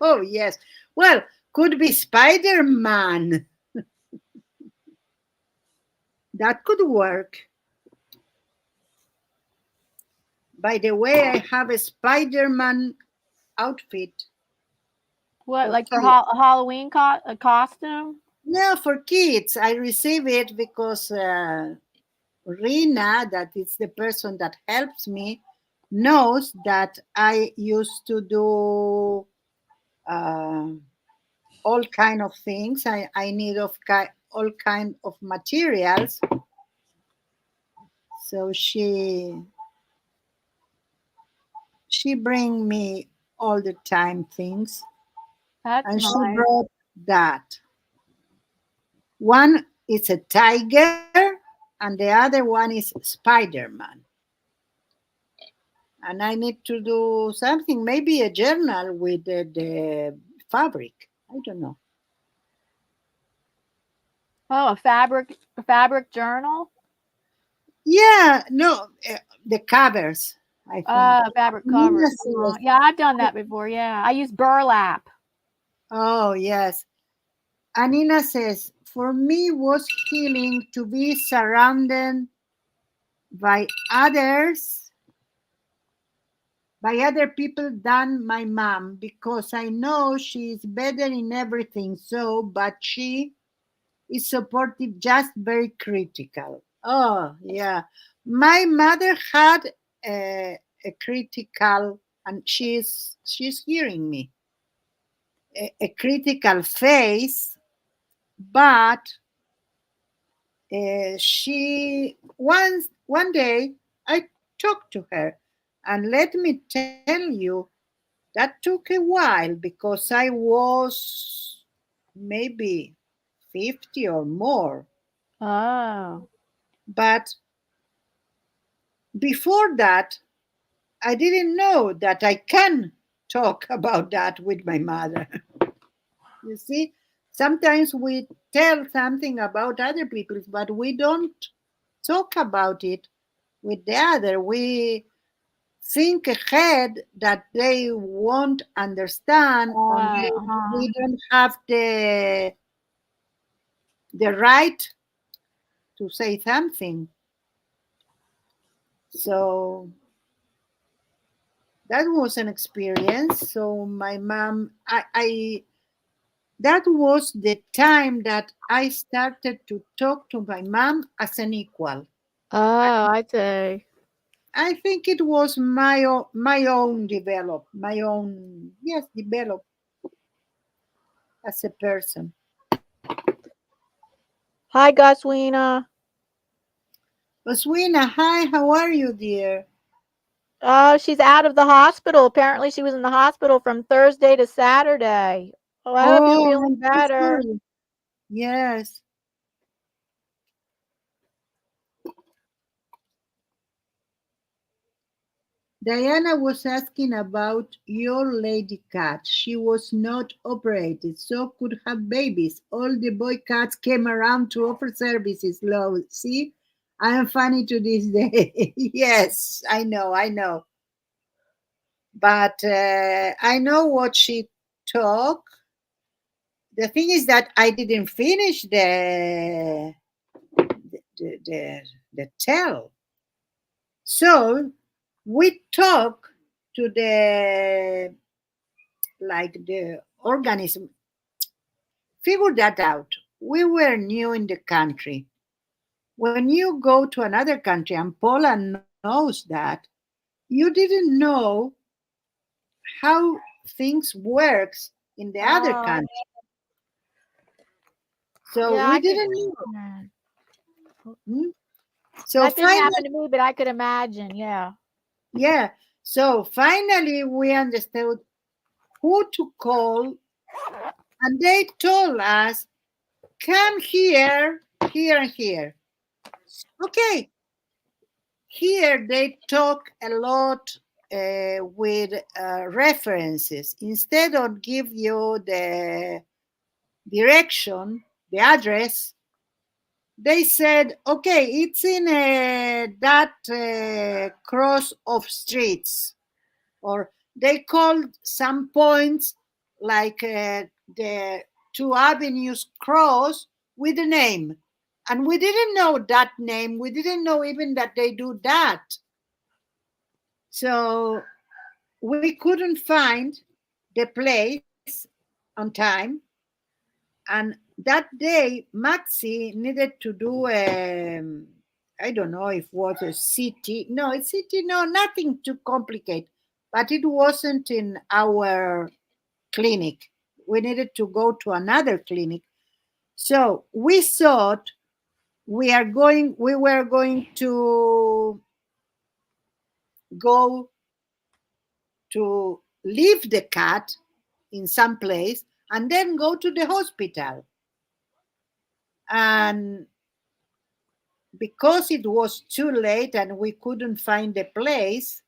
Oh, yes. Well, could be Spider-Man. That could work. By the way, I have a Spider-Man outfit. What, For like for kids. a Halloween a costume? No, for kids. I receive it because Rina, that is the person that helps me, knows that I used to do all kind of things. I need all kind of materials. So she bring me all the time things, That's and she nice. brought that. One is a tiger, and the other one is Spider-Man. And I need to do something, maybe a journal with the fabric. I don't know. Oh, a fabric journal. Yeah, no, the covers, I think. Fabric Nina covers. says, Yeah, I've done that before. Yeah, I use burlap. oh, yes. Anina says, for me was healing to be surrounded by others, by other people than my mom, because I know she's better in everything. So, but she is supportive, just very critical. Oh, yeah. My mother had a critical, and she's hearing me, a critical face, but she one day I talked to her, and let me tell you, that took a while because I was maybe 50 or more. Oh. But before that, I didn't know that I can talk about that with my mother. You see, sometimes we tell something about other people, but we don't talk about it with the other. We think ahead that they won't understand, or we don't have the right to say something. So that was an experience. So my mom, I that was the time that I started to talk to my mom as an equal. Oh, I see. I think it was my own develop, my own, yes, develop as a person. Hi, Goswina. Oswina, hi, how are you, dear? Oh, she's out of the hospital. Apparently, she was in the hospital from Thursday to Saturday. Oh, I hope you're Oh, feeling I'm so better. sorry. Yes. Diana was asking about your lady cat. She was not operated, so could have babies. All the boy cats came around to offer services. Love, see, I am funny to this day. Yes, I know, I know. But I know what she took. The thing is that I didn't finish the tell. So we talk to the organism. Figure that out. We were new in the country. When you go to another country, and Paula knows that, you didn't know how things works in the other Oh, country. So yeah, we I could. didn't know. Hmm? So That didn't finally, happen to me, but I could imagine. Yeah. yeah. So finally, we understood who to call, and they told us, "Come here, here, and here." Okay. Here they talk a lot with references. Instead of give you the direction, the address, they said, okay, it's in that cross of streets. Or they called some points like the two avenues cross with a name. And we didn't know that name. We didn't know even that they do that. So we couldn't find the place on time. And that day, Maxi needed to do I don't know if it was a city. No, it's city, no, nothing too complicated. But it wasn't in our clinic. We needed to go to another clinic. So we thought we were going to go to leave the cat in some place and then go to the hospital. And because it was too late and we couldn't find the place,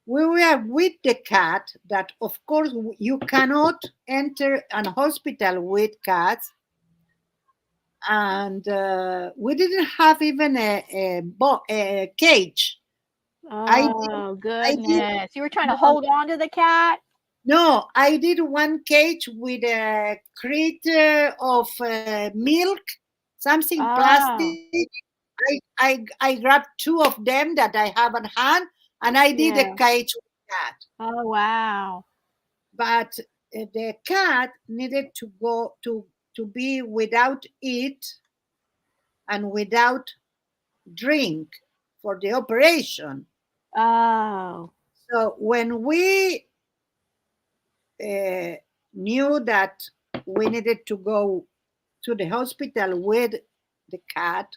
we were with the cat that, of course, you cannot enter an hospital with cats. And we didn't have even a cage. I Oh, I did goodness. You were trying to no, hold on to the cat? no, I did one cage with a critter of milk, something Oh, plastic. I grabbed two of them that I have on hand, and I did a yeah. cage with that. Oh, wow. But the cat needed to go to be without eat and without drink for the operation. Oh, So when we knew that we needed to go to the hospital with the cat,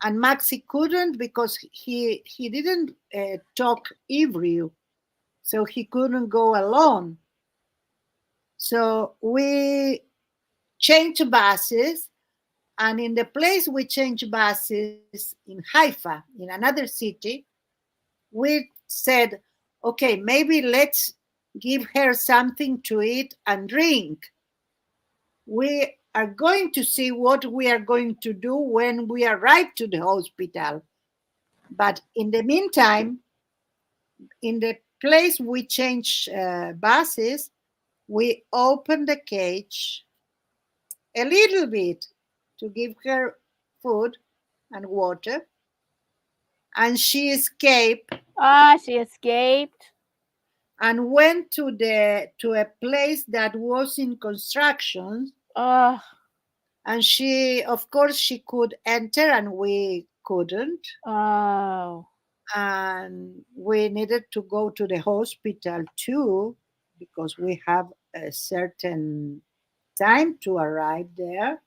and Maxi couldn't because he didn't talk Hebrew, so he couldn't go alone. So we changed buses, and in the place we changed buses in Haifa, in another city, we said, okay, maybe let's give her something to eat and drink. We are going to see what we are going to do when we arrive to the hospital. But in the meantime, in the place we change buses, we open the cage a little bit to give her food and water, and she escaped she escaped. and went to a place that was in construction. Oh, And she, of course, she could enter and we couldn't. oh. And we needed to go to the hospital too because we have a certain time to arrive there.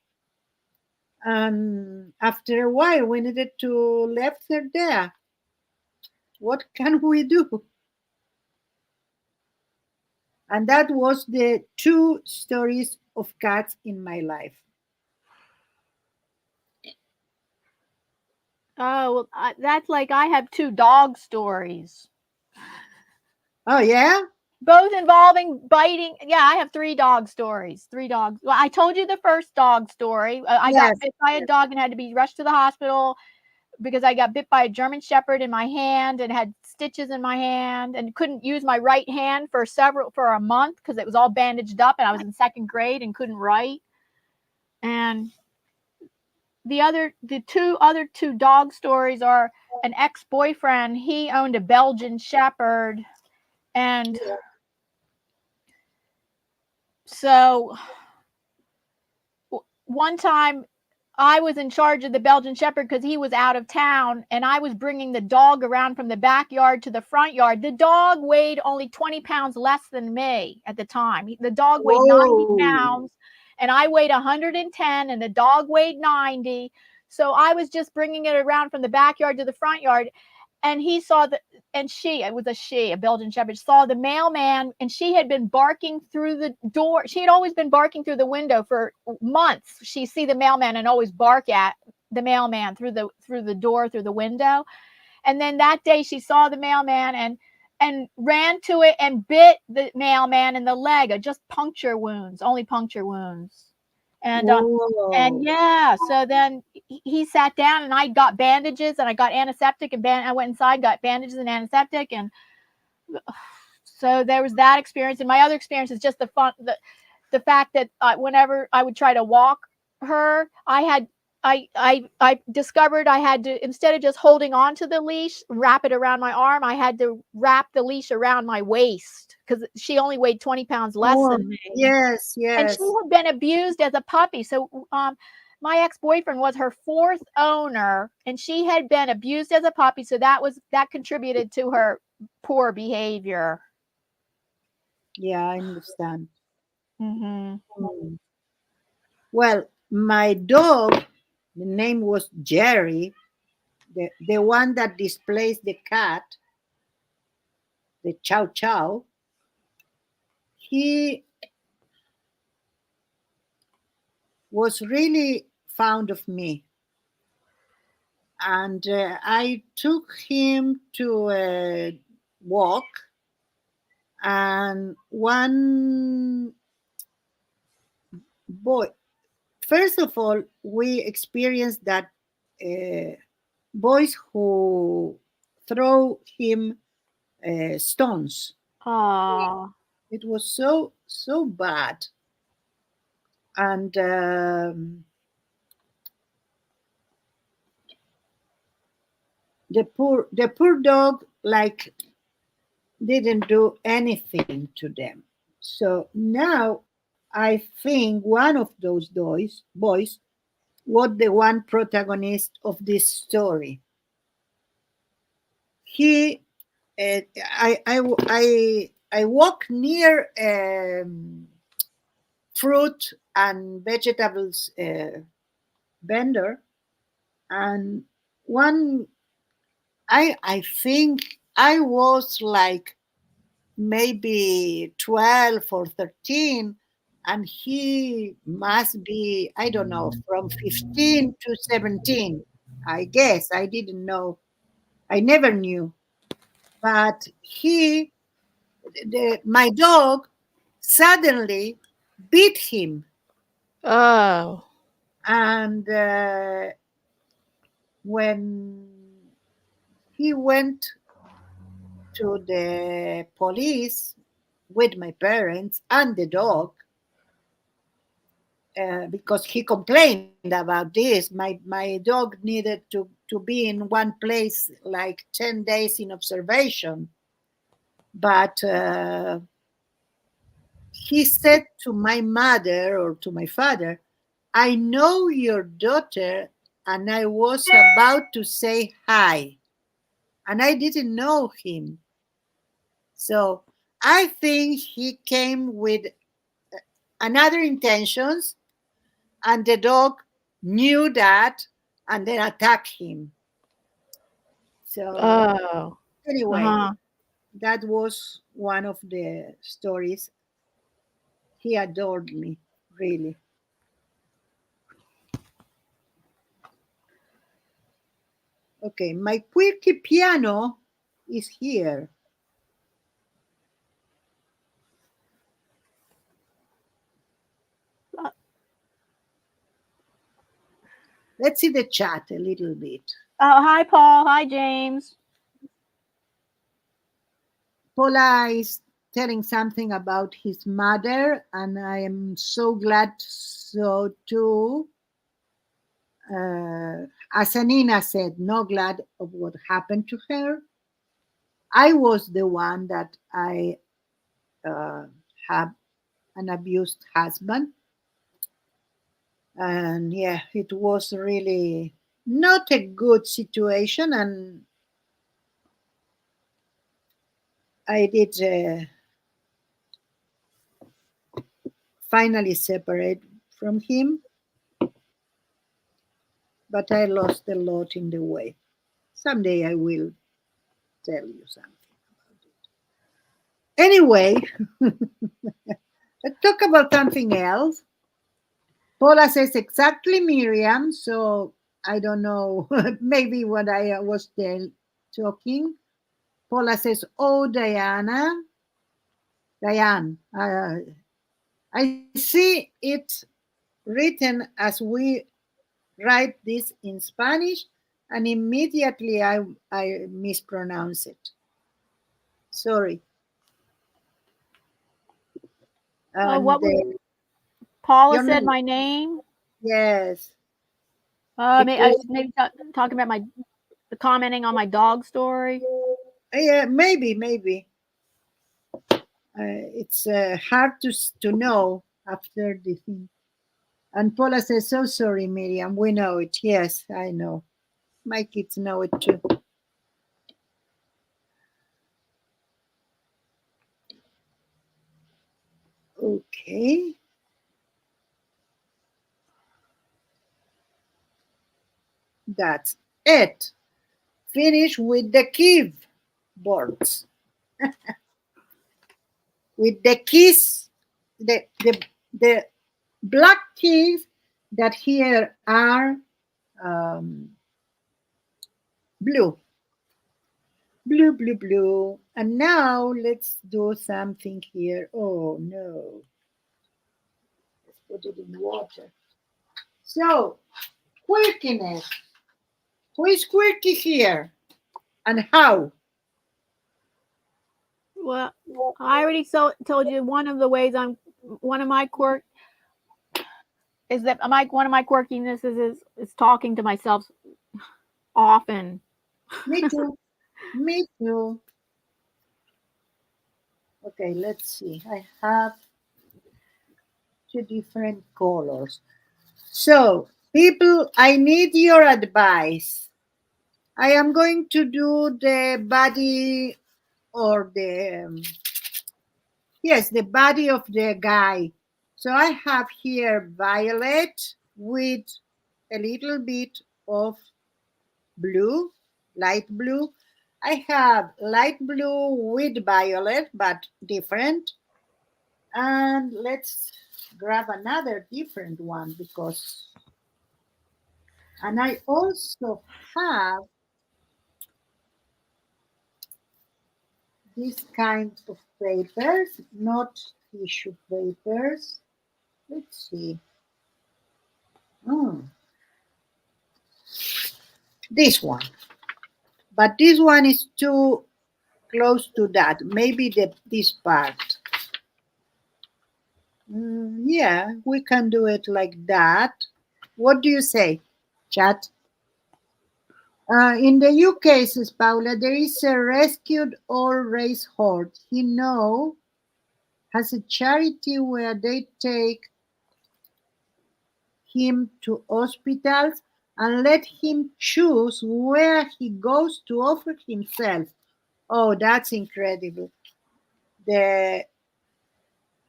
And after a while, we needed to left her there. What can we do? And that was the two stories of cats in my life. Oh, well, that's like I have two dog stories, Oh yeah, both involving biting. Yeah, I have three dog stories. Three dogs. Well, I told you the first dog story. I got yes, bit by a dog and had to be rushed to the hospital because I got bit by a German Shepherd in my hand and had stitches in my hand and couldn't use my right hand for a month because it was all bandaged up and I was in second grade and couldn't write. And the two dog stories are an ex-boyfriend. He owned a Belgian Shepherd, and so one time I was in charge of the Belgian Shepherd because he was out of town, and I was bringing the dog around from the backyard to the front yard. The dog weighed only 20 pounds less than me at the time. The dog weighed 90 whoa, pounds, and I weighed 110, and the dog weighed 90. So I was just bringing it around from the backyard to the front yard, and he saw it was a Belgian Shepherd, saw the mailman, and she had been barking through the door. She had always been barking through the window for months. She'd see the mailman and always bark at the mailman through the door, through the window. And then that day she saw the mailman and ran to it and bit the mailman in the leg, just only puncture wounds. And whoa. yeah, so then he sat down and I got bandages and I got antiseptic and I went inside, got bandages and antiseptic. And so there was that experience. And my other experience is just the fact that whenever I would try to walk her, I discovered I had to, instead of just holding on to the leash, wrap it around my arm, I had to wrap the leash around my waist because she only weighed 20 pounds less than me. Yes, And she yes. had been abused as a puppy. So my ex-boyfriend was her fourth owner, and she had been abused as a puppy. So that contributed to her poor behavior. Yeah, I understand. Mm-hmm. Mm. Well, my dog, the name was Jerry, the one that displaced the cat, the Chow Chow. He was really fond of me. And I took him to walk, and one boy. First of all, we experienced that boys who throw him stones. Oh, It was so bad, and the poor dog like didn't do anything to them. So now I think one of those boys was the one protagonist of this story. He, I walk near fruit and vegetables vendor, and one, I think I was like maybe 12 or 13, and he must be, I don't know, from 15 to 17. I guess I didn't know, I never knew. But my dog suddenly beat him, oh, and when he went to the police with my parents and the dog, because he complained about this. My dog needed to be in one place like 10 days in observation. But he said to my mother or to my father, I know your daughter, and I was about to say hi, and I didn't know him. So I think he came with another intentions, and the dog knew that and then attacked him. So oh, anyway, uh-huh. that was one of the stories. He adored me, really. Okay, my quirky piano is here. Let's see the chat a little bit. Oh, hi, Paul. Hi, James. Paula is telling something about his mother, and I am so glad so too. As Anina said, not glad of what happened to her. I was the one that I have an abused husband, and yeah, it was really not a good situation, and I did finally separate from him, but I lost a lot in the way. Someday I will tell you something about it. Anyway, let's talk about something else. Paula says exactly, Miriam. So I don't know, maybe what I was talking. Paula says, "Oh, Diane, I see it written as we write this in Spanish, and immediately I mispronounce it. Sorry." Oh, And what was Paula your said name? my name? Yes, I because was maybe talking about my commenting on my dog story. yeah, maybe it's hard to know after the thing. And Paula says, "So sorry, Miriam. We know it. Yes, I know. My kids know it too." Okay. That's it. Finish with the keyboards. With the keys, the black keys that here are blue. blue, blue, blue. And now let's do something here. Oh no, let's put it in water. So, quirkiness. Who is quirky here? And how? Well, I already told you one of the ways one of my quirk is that one of my quirkinesses is talking to myself often. Me too. Me too. Okay, let's see. I have two different colors. So, people, I need your advice. I am going to do the body or the body of the guy. So I have here violet with a little bit of blue, light blue. I have light blue with violet, but different. And let's grab another different one and I also have this kind of papers, not tissue papers. Let's see. Mm, this one. But this one is too close to that. Maybe this part. Yeah, we can do it like that. What do you say, chat? In the UK, says Paula, there is a rescued old race horse. He now has a charity where they take him to hospitals and let him choose where he goes to offer himself. Oh, that's incredible. The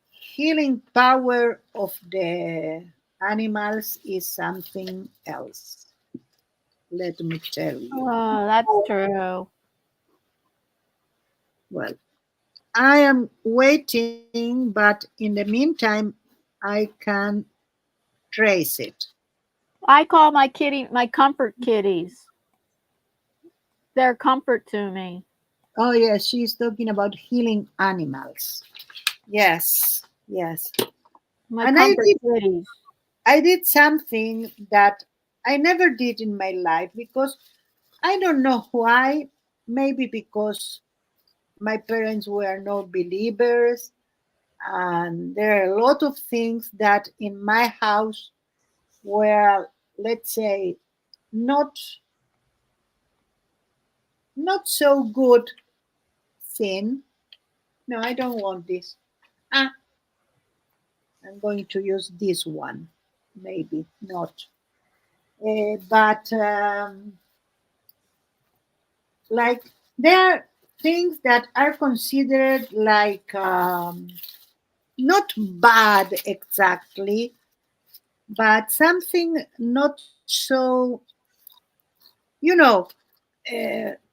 healing power of the animals is something else. Let me tell you. Oh, that's true. Well, I am waiting, but in the meantime, I can trace it. I call my comfort kitties. They're comfort to me. Oh, yes, she's talking about healing animals. Yes, yes. My And comfort kitties. I did something that I never did in my life because I don't know why. Maybe because my parents were not believers, and there are a lot of things that in my house were, let's say, not not so good sin. No, I don't want this. Ah, I'm going to use this one. Maybe not. But like there are things that are considered like not bad exactly, but something not so,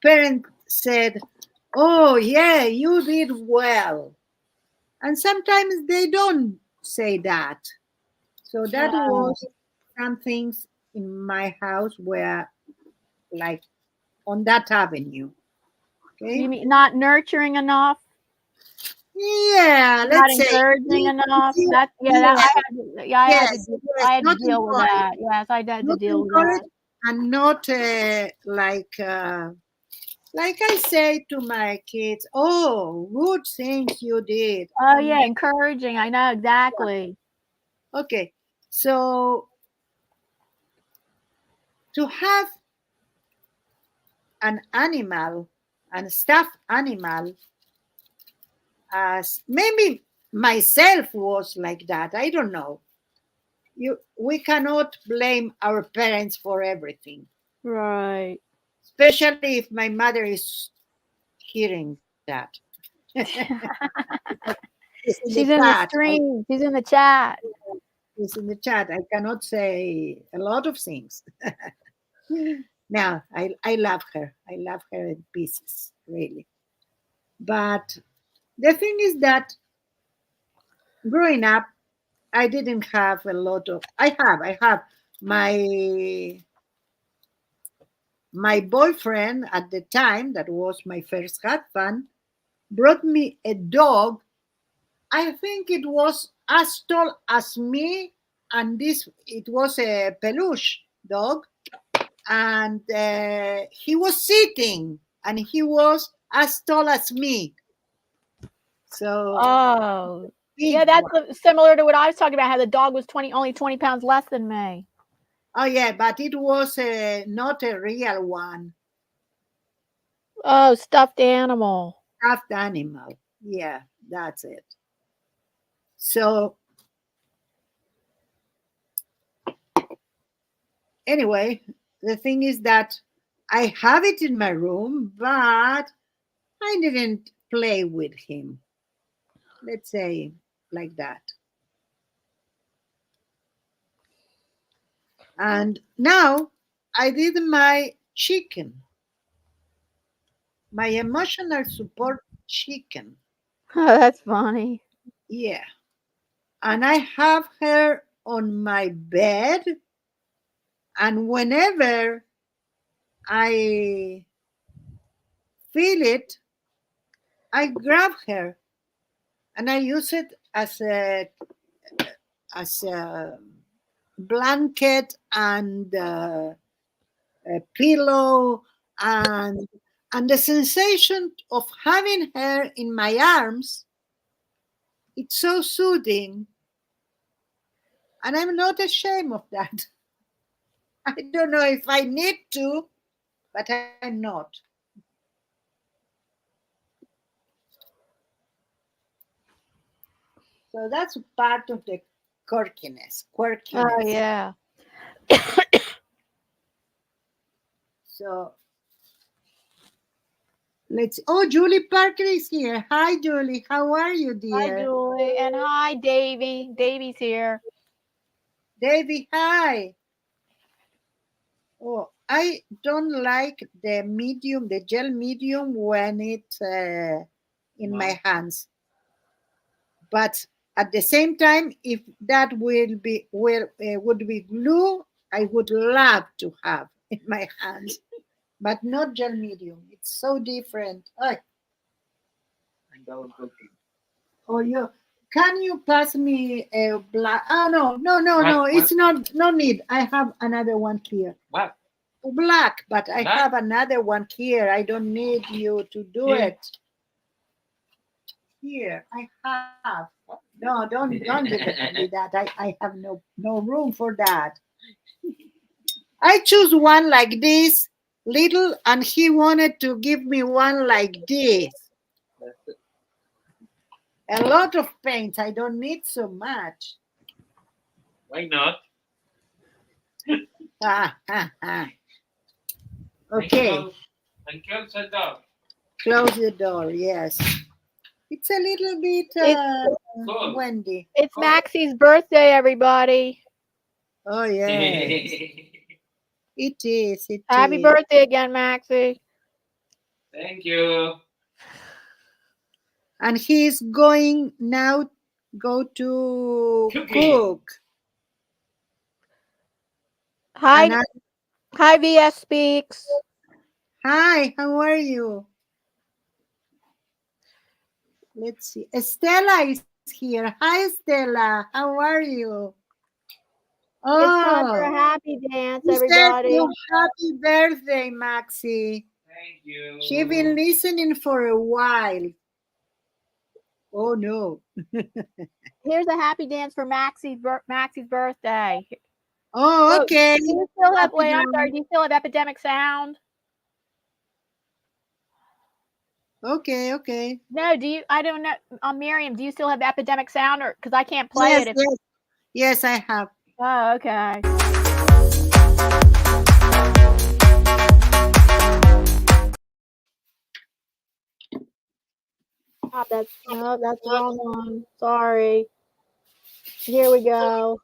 parent said, oh yeah, you did well, and sometimes they don't say that. So that was some things in my house where like on that avenue. Okay. You mean not nurturing enough? Yeah, Not let's say. encouraging enough? That Yeah, I had yes, to yes, not deal with encourage, that. Yes, I had to not deal with encourage, that. and not like I say to my kids, oh, good things you did. Oh yeah, encouraging. I know exactly. Okay, so to have an animal, an stuffed animal, as maybe myself was like that. I don't know. We cannot blame our parents for everything, Right. especially if my mother is hearing that. She's in the She's in the chat. stream. She's in the chat. She's in the chat. I cannot say a lot of things. Now, I love her. I love her in pieces, really. But the thing is that growing up, I didn't have a lot of. I have my my boyfriend at the time, that was my first husband, brought me a dog. I think it was as tall as me, and it was a peluche dog, and he was sitting, and he was as tall as me. So Oh, yeah, that's similar to what I was talking about. How the dog was only 20 pounds less than me. Oh yeah, but it was not a real one. Oh, stuffed animal. Stuffed animal. Yeah, that's it. So anyway, the thing is that I have it in my room, but I didn't play with him. Let's say like that. And now I did my chicken, my emotional support chicken. Oh, that's funny. Yeah. And I have her on my bed, and whenever I feel it, I grab her and I use it as a blanket and a pillow, and the sensation of having her in my arms, it's so soothing, and I'm not ashamed of that. I don't know if I need to, but I'm not. So that's part of the quirkiness. Oh, yeah. So Julie Parker is here. Hi, Julie. How are you, dear? Hi, Julie. And hi, Davy. Davy's here. Davy, hi. Oh, I don't like the gel medium when it's in my hands. But at the same time, if that would be glue, I would love to have in my hands, but not gel medium. It's so different. Oh, can you pass me a black? Oh, no. It's not, no need. I have another one here. What? Black, but I have another one here. I don't need you to do it. Here, I have. No, don't give it me that. I have no room for that. I choose one like this, little, and he wanted to give me one like this. A lot of paint. I don't need so much. Why not? Okay. And close the door. Close the door, yes. It's a little bit cool. windy. It's Maxie's birthday, everybody. Oh, yeah. It is. Happy birthday again, Maxie. Thank you. And he's going now to cook. Hi, hi, VS Speaks. Hi, how are you? Let's see. Stella is here. Hi, Stella. How are you? Oh, it's time for a happy dance, everybody. Happy birthday, Maxie. Thank you. She's been listening for a while. Oh, no. Here's a happy dance for Maxie's birthday. Oh, okay. Do you still have, wait, I'm sorry, do you still have Epidemic Sound? Okay. No, I don't know. Miriam, do you still have Epidemic Sound, or because I can't play it? Yes, I have. Oh, okay. Oh, that's the wrong one. Sorry. Here we go.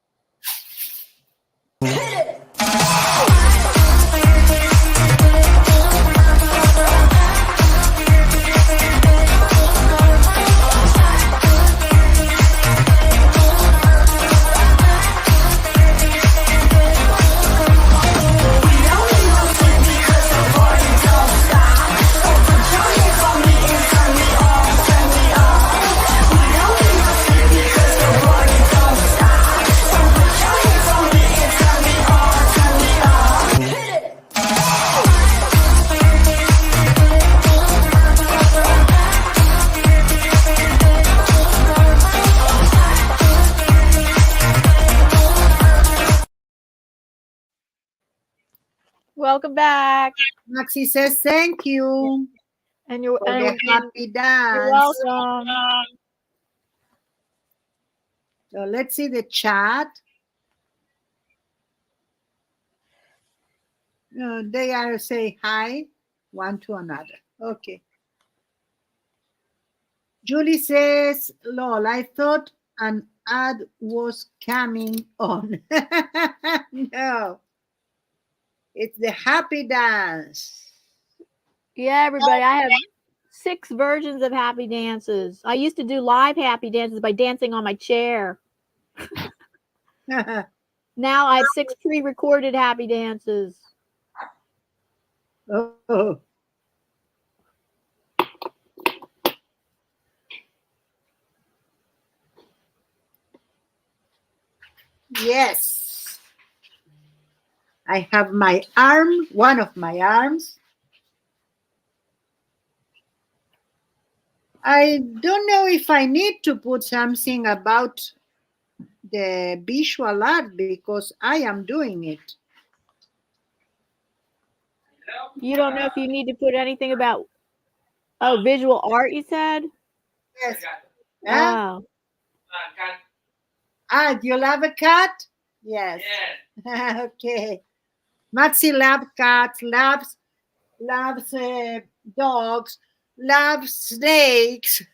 Welcome back. Maxi says thank you And you're, for the happy dance. you're welcome. So let's see the chat. They are say hi one to another. Okay. Julie says, lol, I thought an ad was coming on. No, it's the happy dance. Yeah, everybody. I have 6 versions of happy dances. I used to do live happy dances by dancing on my chair. Now I have 6 pre-recorded happy dances. Oh. Yes. I have my arm, one of my arms. I don't know if I need to put something about the visual art because I am doing it. You don't know if you need to put anything about visual art, you said? Yes. Wow. Ah, do you love a cat? Yes. Yes. Okay. Maxi loves cats, loves dogs, loves snakes.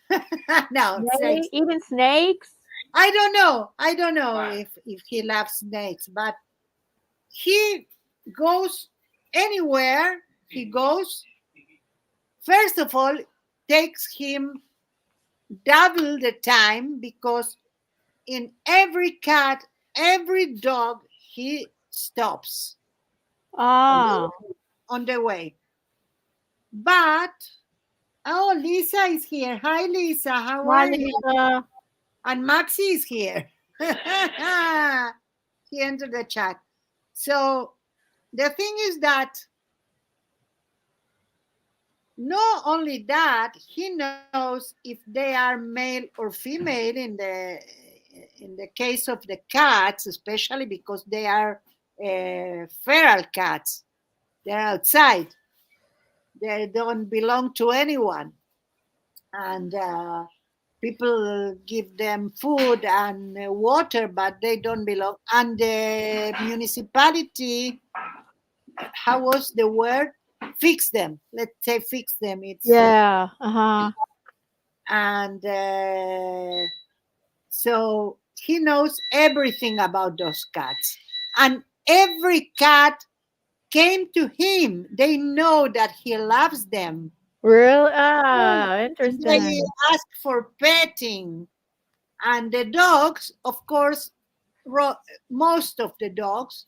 No, snakes. Even snakes? I don't know. I don't know if he loves snakes, but he goes anywhere he goes. First of all, takes him double the time because in every cat, every dog, he stops Oh. on the way. But oh, Lisa is here. Hi, Lisa. How Hi, are you? Lisa. And Maxi is here. He entered the chat. So the thing is that not only that, he knows if they are male or female in the case of the cats, especially because they are feral cats. They're outside. They don't belong to anyone. And people give them food and water, but they don't belong. And the municipality, how was the word? Fix them. Let's say fix them. It's Yeah. Uh-huh. and so he knows everything about those cats. And every cat came to him. They know that he loves them. Really? They Interesting. ask for petting. And the dogs, of course, most of the dogs,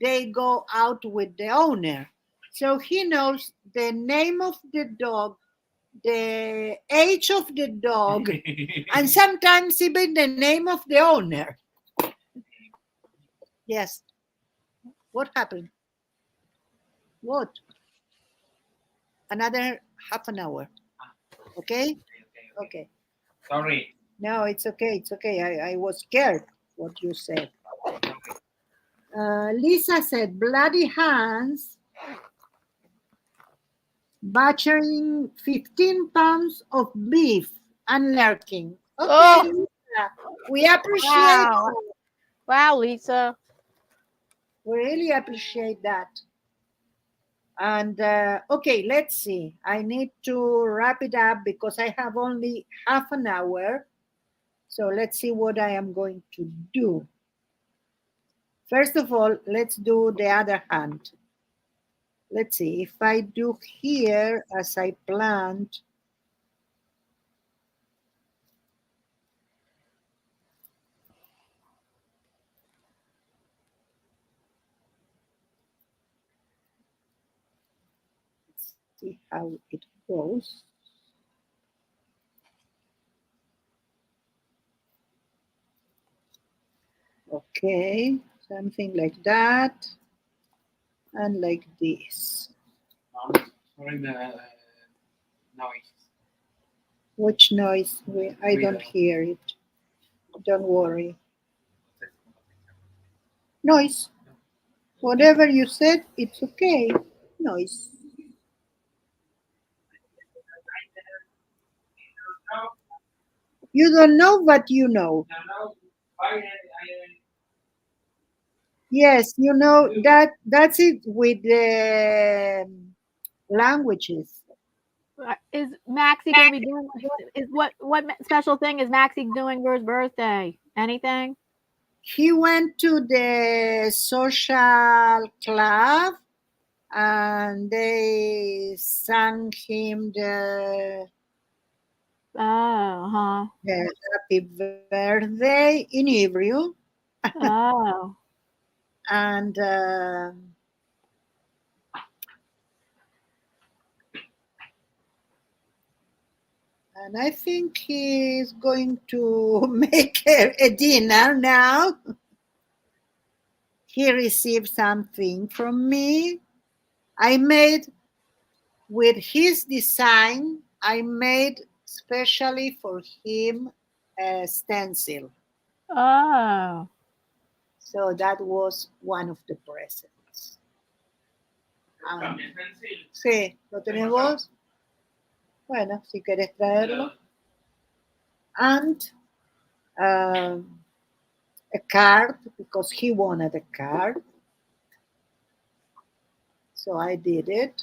they go out with the owner. So he knows the name of the dog, the age of the dog, and sometimes even the name of the owner. Yes. What happened? What? Another half an hour. Okay? Okay. Sorry. No, it's okay. It's okay. I was scared what you said. Lisa said, bloody hands butchering 15 pounds of beef and lurking. Okay, Oh. Lisa, we appreciate Wow. that. Wow, Lisa. We really appreciate that. And okay, let's see. I need to wrap it up because I have only half an hour. So let's see what I am going to do. First of all, let's do the other hand. Let's see if I do here as I planned. Let's see how it goes. Okay, something like that. And like this. Sorry, the noise. Which noise? I don't hear it. Don't worry. Noise. Whatever you said, it's okay. Noise. You don't know what you know. Yes, you know that's it with the languages. Is Maxie going to be doing? Is what special thing is Maxie doing for his birthday? Anything? He went to the social club and they sang him Oh, the happy birthday in Hebrew. oh. And I think he's going to make a dinner now. He received something from me. I made with his design. I made specially for him a stencil. Oh. So that was one of the presents. Sí, lo tenemos. Bueno, si quieres traerlo. And a card because he wanted a card. So I did it.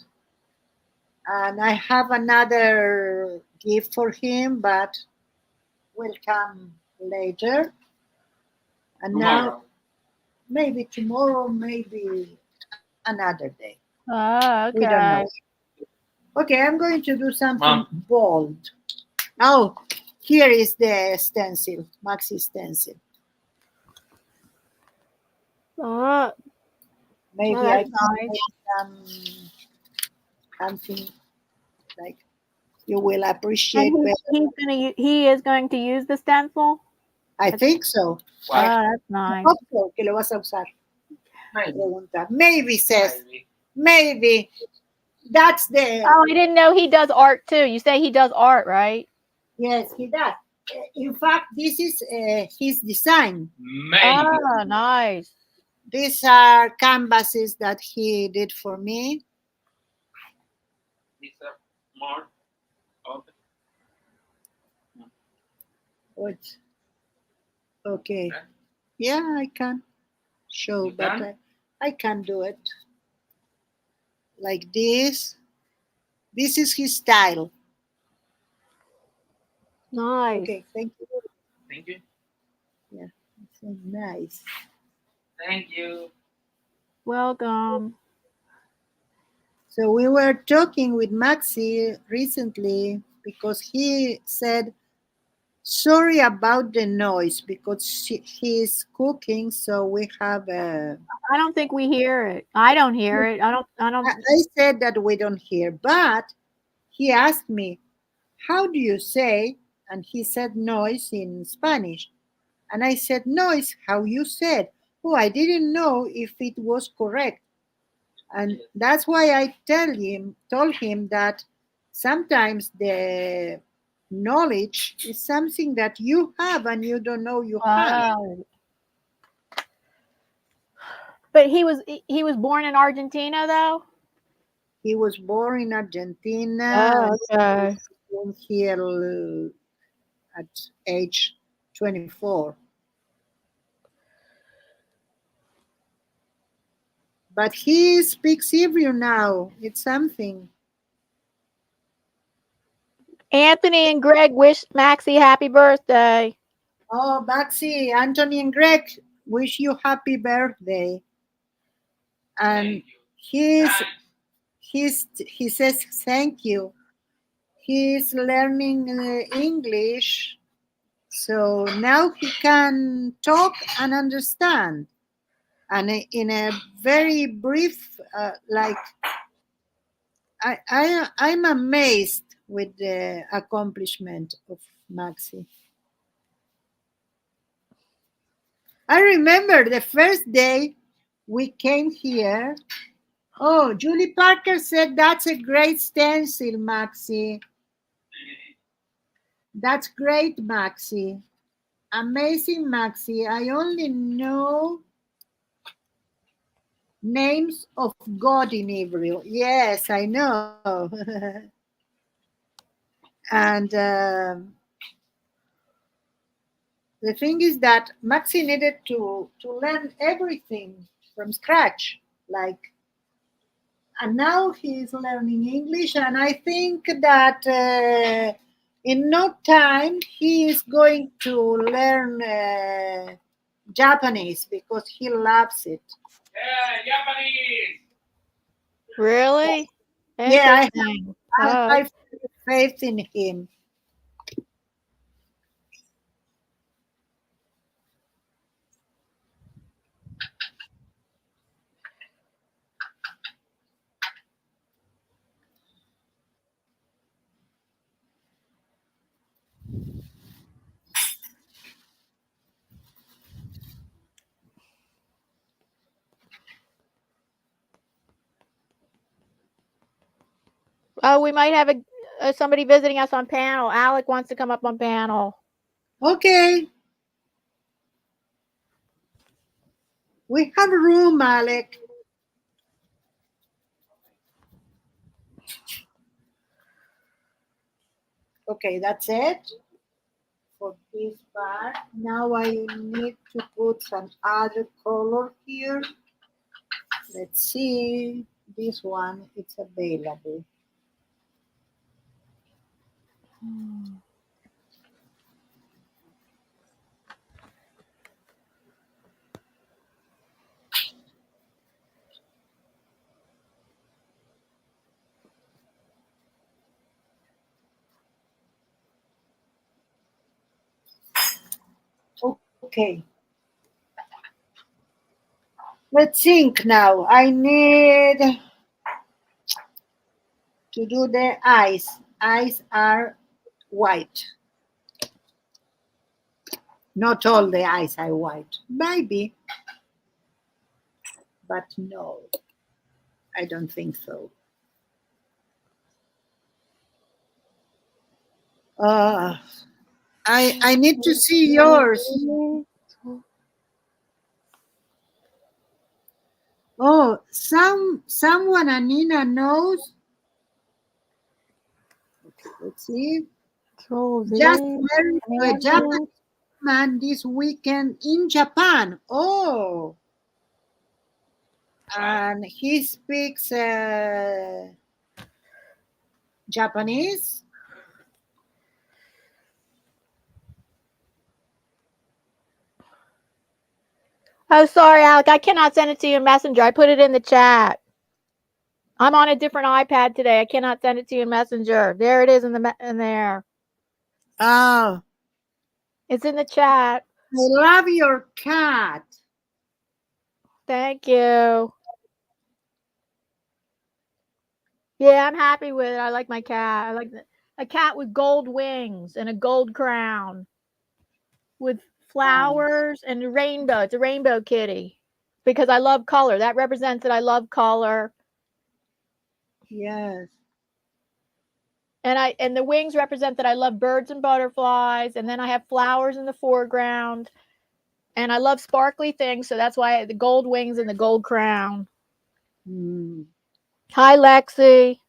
And I have another gift for him, but will come later. And now, maybe tomorrow, maybe another day. Oh, We don't okay. know. Okay, I'm going to do something bold. Oh, here is the stencil, Maxi stencil. Oh, Maybe oh, I that's can nice. make something like you will And appreciate better. he is going to use the stencil. I think so. Oh, that's nice. Hope so, que lo vas a usar. Pregunta. Maybe says, maybe. That's the, Oh, I didn't know he does art too. You say he does art, right? yes, he does. In fact, this is his design. Oh, nice. These are canvases that he did for me. These are more open. What? Okay. Yeah, I can show, You but can? I can do it like this. This is his style. Nice. Okay, thank you. Thank you. Yeah, so nice. Thank you. Welcome. So we were talking with Maxi recently because he said, sorry about the noise because he's cooking, so we have a... I don't think we hear it. I don't hear it. I don't. I said that we don't hear, but he asked me, how do you say? And he said noise in Spanish. And I said, noise, how you said. Oh, I didn't know if it was correct. And that's why I told him that sometimes the knowledge is something that you have and you don't know you have. Wow. But he was born in Argentina, though. He was born in Argentina Oh, okay. and came here at age 24. But he speaks Hebrew now. It's something. Anthony and Greg wish Maxie happy birthday. Oh, Baxi, Anthony and Greg wish you happy birthday. And he says thank you. He's learning English, so now he can talk and understand. And in a very brief, I'm amazed with the accomplishment of Maxi. I remember the first day we came here. Oh, Julie Parker said that's a great stencil, Maxi. That's great, Maxi. Amazing, Maxi. I only know names of God in Hebrew. Yes, I know. And the thing is that Maxi needed to learn everything from scratch, like, and now he's learning English, and I think that in no time he is going to learn Japanese because he loves it. Yeah, Japanese. Really? Yeah, Interesting. I Oh, have faith in him. oh, we might have somebody visiting us on panel. Alec wants to come up on panel. Okay. We have room, Alec. Okay, that's it for this part. Now I need to put some other color here. Let's see. This one, it's available. Okay. Let's think now. I need to do the eyes. Eyes are white. Not all the eyes are white. Maybe, but no, I don't think so. Uh, I need to see yours. Oh, someone Anina knows. Okay, let's see. Just married to a Japanese man this weekend in Japan. Oh, and he speaks Japanese. Oh, sorry, Alec. I cannot send it to you in Messenger. I put it in the chat. I'm on a different iPad today. I cannot send it to you in Messenger. There it is in there. Oh, It's in the chat. I love your cat. Thank you. Yeah, I'm happy with it. I like my cat. I like a cat with gold wings and a gold crown with flowers and a rainbow. It's a rainbow kitty because I love color. That represents that I love color. Yes. And the wings represent that I love birds and butterflies, and then I have flowers in the foreground. And I love sparkly things, so that's why the gold wings and the gold crown. Mm. Hi, Lexi.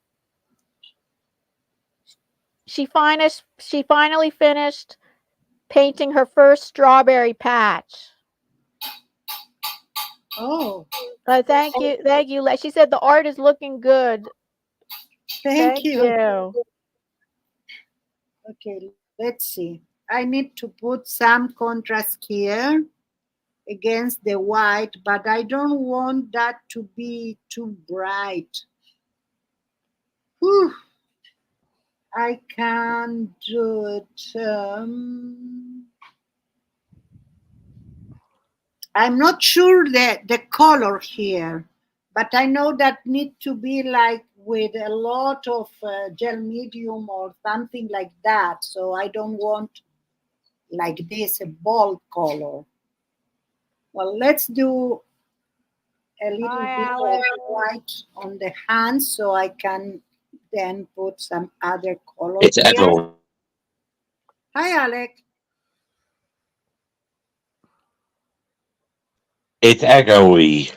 She finally finished painting her first strawberry patch. Oh, Thank you. She said the art is looking good. thank you. You. Okay, let's see. I need to put some contrast here against the white, but I don't want that to be too bright. Whew. I can do it. I'm not sure the color here, but I know that need to be like with a lot of gel medium or something like that. So I don't want like this, a bold color. Well, let's do a little bit of white on the hands so I can then put some other color It's here. echoing. Hi, Alec. It's echoey.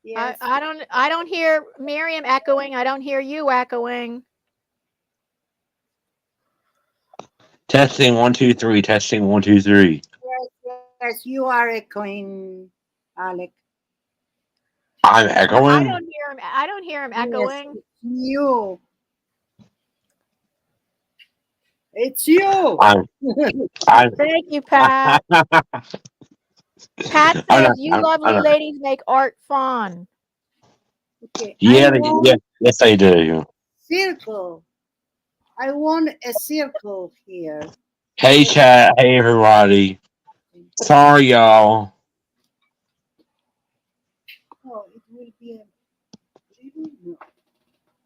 Yes. I don't hear Miriam echoing. I don't hear you echoing. Testing 1 2 3. Testing 1 2 3. Yes, you are echoing, Alec. I'm I echoing. don't hear him. I don't hear him Yes, echoing. it's you. It's you. I'm Thank you, Pat. Pat I'm says not, you lovely not. ladies make art fun. Okay. Yeah, I want yeah, yes, I do. circle. I want a circle here. Hey, chat. Hey, everybody. Sorry, y'all. Oh, it will be a little more.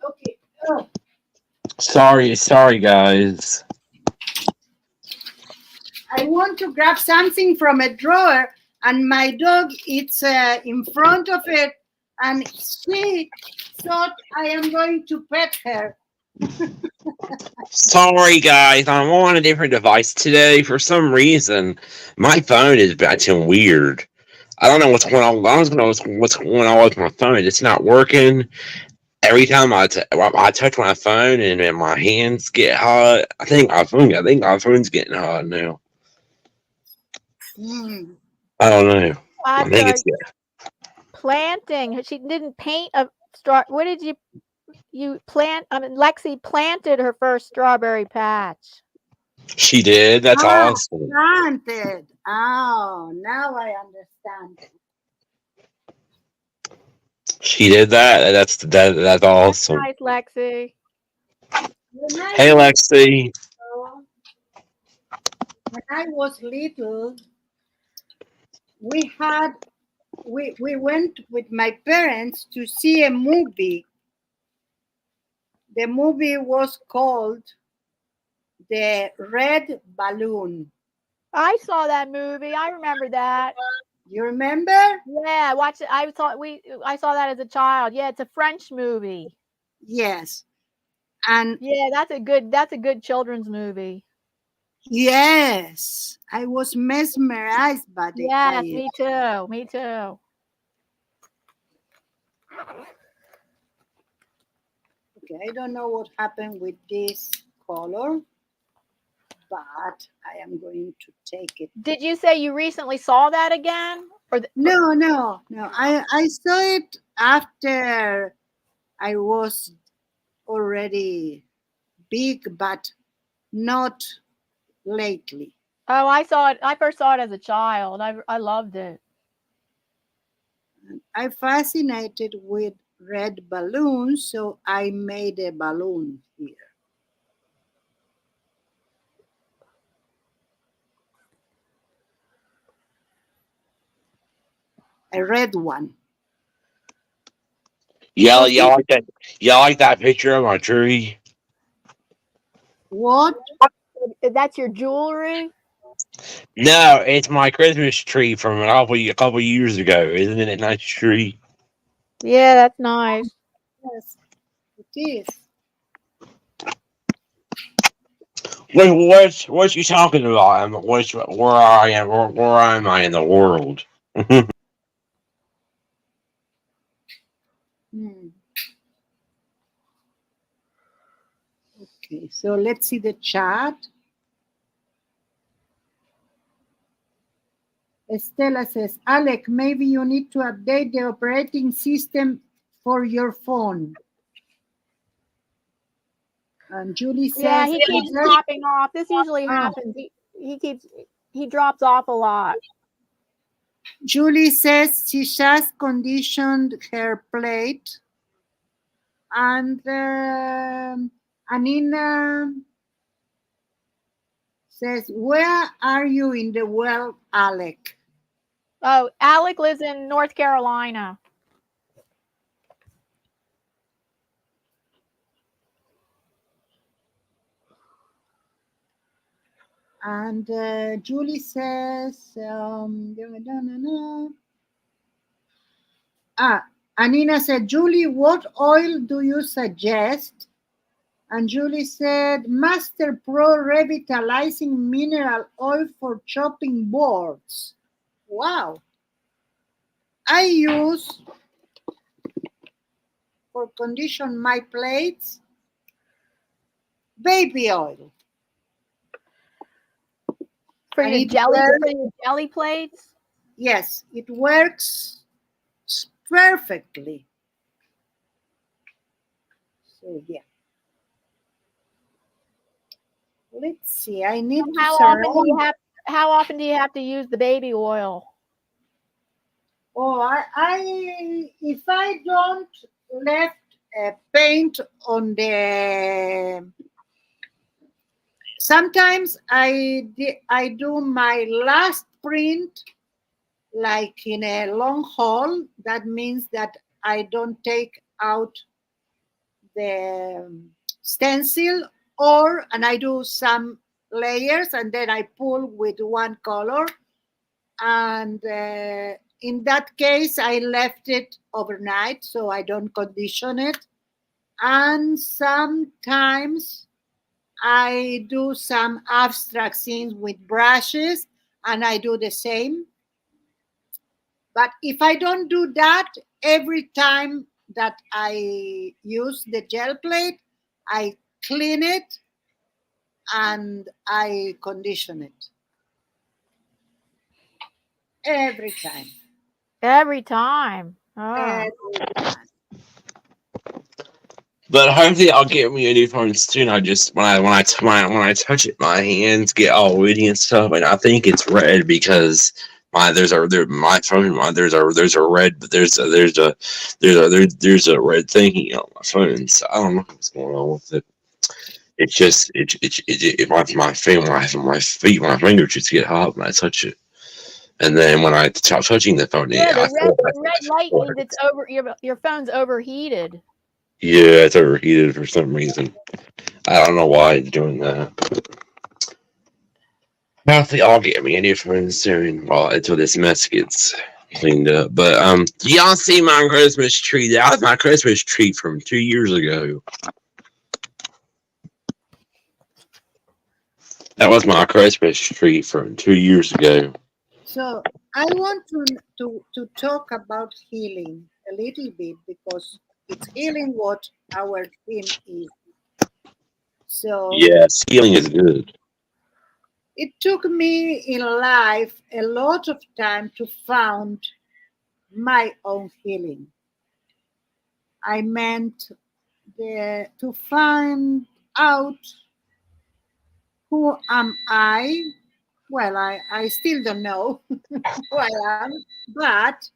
Okay. Oh, Sorry, guys. I want to grab something from a drawer, and my dog it's in front of it, and she thought I am going to pet her. Sorry, guys. I'm on a different device today. For some reason, my phone is acting weird. I don't know what's going on. I don't know what's going on with my phone. It's not working. Every time I touch my phone and my hands get hot, I think my phone's getting hot now. Hmm. I don't know. I think That's it's planting. She didn't paint a straw. What did you plant? I mean, Lexi planted her first strawberry patch. she did. That's awesome. Planted. Oh, now I understand. She did that. That's awesome. Nice, Lexi. Hey, Lexi. When I was little, we went with my parents to see a movie. The movie was called The Red Balloon. I saw that movie. I remember that. You remember? Yeah, watch it. I saw that as a child. Yeah, it's a French movie. Yes. And yeah, that's a good children's movie. Yes, I was mesmerized by it. Yes, me too. Me too. Okay, I don't know what happened with this color, but I am going to take it. Did you say you recently saw that again? No. I saw it after I was already big, but not lately. Oh, I saw it. I first saw it as a child. I loved it. I'm fascinated with red balloons, so I made a balloon here. A red one. Y'all like that? Y'all like that picture of my tree? What? That's your jewelry? No, it's my Christmas tree from a couple years ago. Isn't it a nice tree? Yeah, that's nice. Yes, it is. What you talking about? Where am I in the world? Okay, so let's see the chat. Estela says, Alec, maybe you need to update the operating system for your phone. And Julie says, yeah, he keeps dropping off. This usually happens. He drops off a lot. Julie says she just conditioned her plate. And Anina says, where are you in the world, Alec? Oh, Alec lives in North Carolina. And Julie says, Anina said, Julie, what oil do you suggest? And Julie said, Master Pro Revitalizing Mineral Oil for Chopping Boards. Wow. I use for condition my plates? Baby oil. For And your it jelly, works. for your jelly plates? Yes, it works perfectly. So yeah. Let's see. I need And to surround. how often do you have to use the baby oil? Oh, I if I don't left paint on the. Sometimes I do my last print like in a long haul. That means that I don't take out the stencil, and I do some layers and then I pull with one color, and in that case I left it overnight so I don't condition it. And sometimes I do some abstract scenes with brushes and I do the same. But if I don't do that, every time that I use the gel plate, I clean it and I condition it. Every time. Every time. Oh. Every time. But hopefully I'll get me a new phone soon. I just when I touch it, my hands get all woody and stuff, and I think it's red because there's a red, but there's a red thingy on my phone. So I don't know what's going on with it. It's just my fingers just get hot when I touch it, and then when I stop touching the phone, Yeah, I feel the red light means it's over. Your phone's overheated. Yeah, it's overheated for some reason. I don't know why it's doing that. Hopefully I'll get me a new phone soon until this mess gets cleaned up. But y'all see my Christmas tree? That was my Christmas tree from 2 years ago. That was my Christmas tree from 2 years ago. So I want to talk about healing a little bit because it's healing what our theme is. So Yes, healing is good. it took me in life a lot of time to find my own healing. I meant to find out who am I. Well, I still don't know who I am, but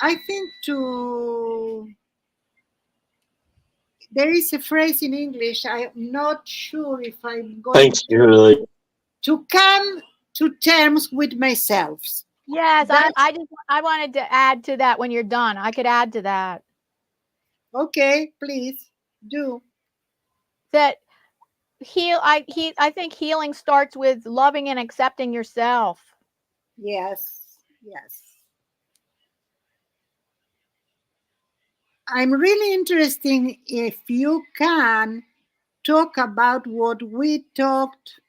I think there is a phrase in English. I'm not sure if I'm going Thanks, Shirley. to come to terms with myself. Yes, That's I wanted to add to that when you're done. I could add to that. okay. Please do. That I think healing starts with loving and accepting yourself. Yes, yes. I'm really interested if you can talk about what we talked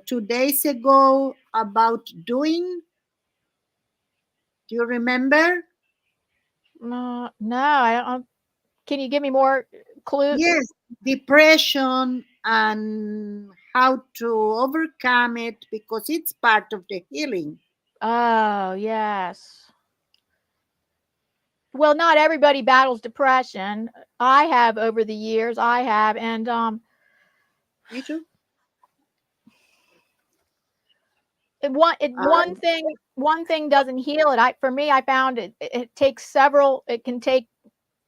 2 days ago about doing. Do you remember? No, I don't. Can you give me more clues? Yes, depression and how to overcome it because it's part of the healing. Oh, yes. Well, not everybody battles depression. I have over the years. I have, and Me too. one thing doesn't heal it. For me, I found it takes several. It can take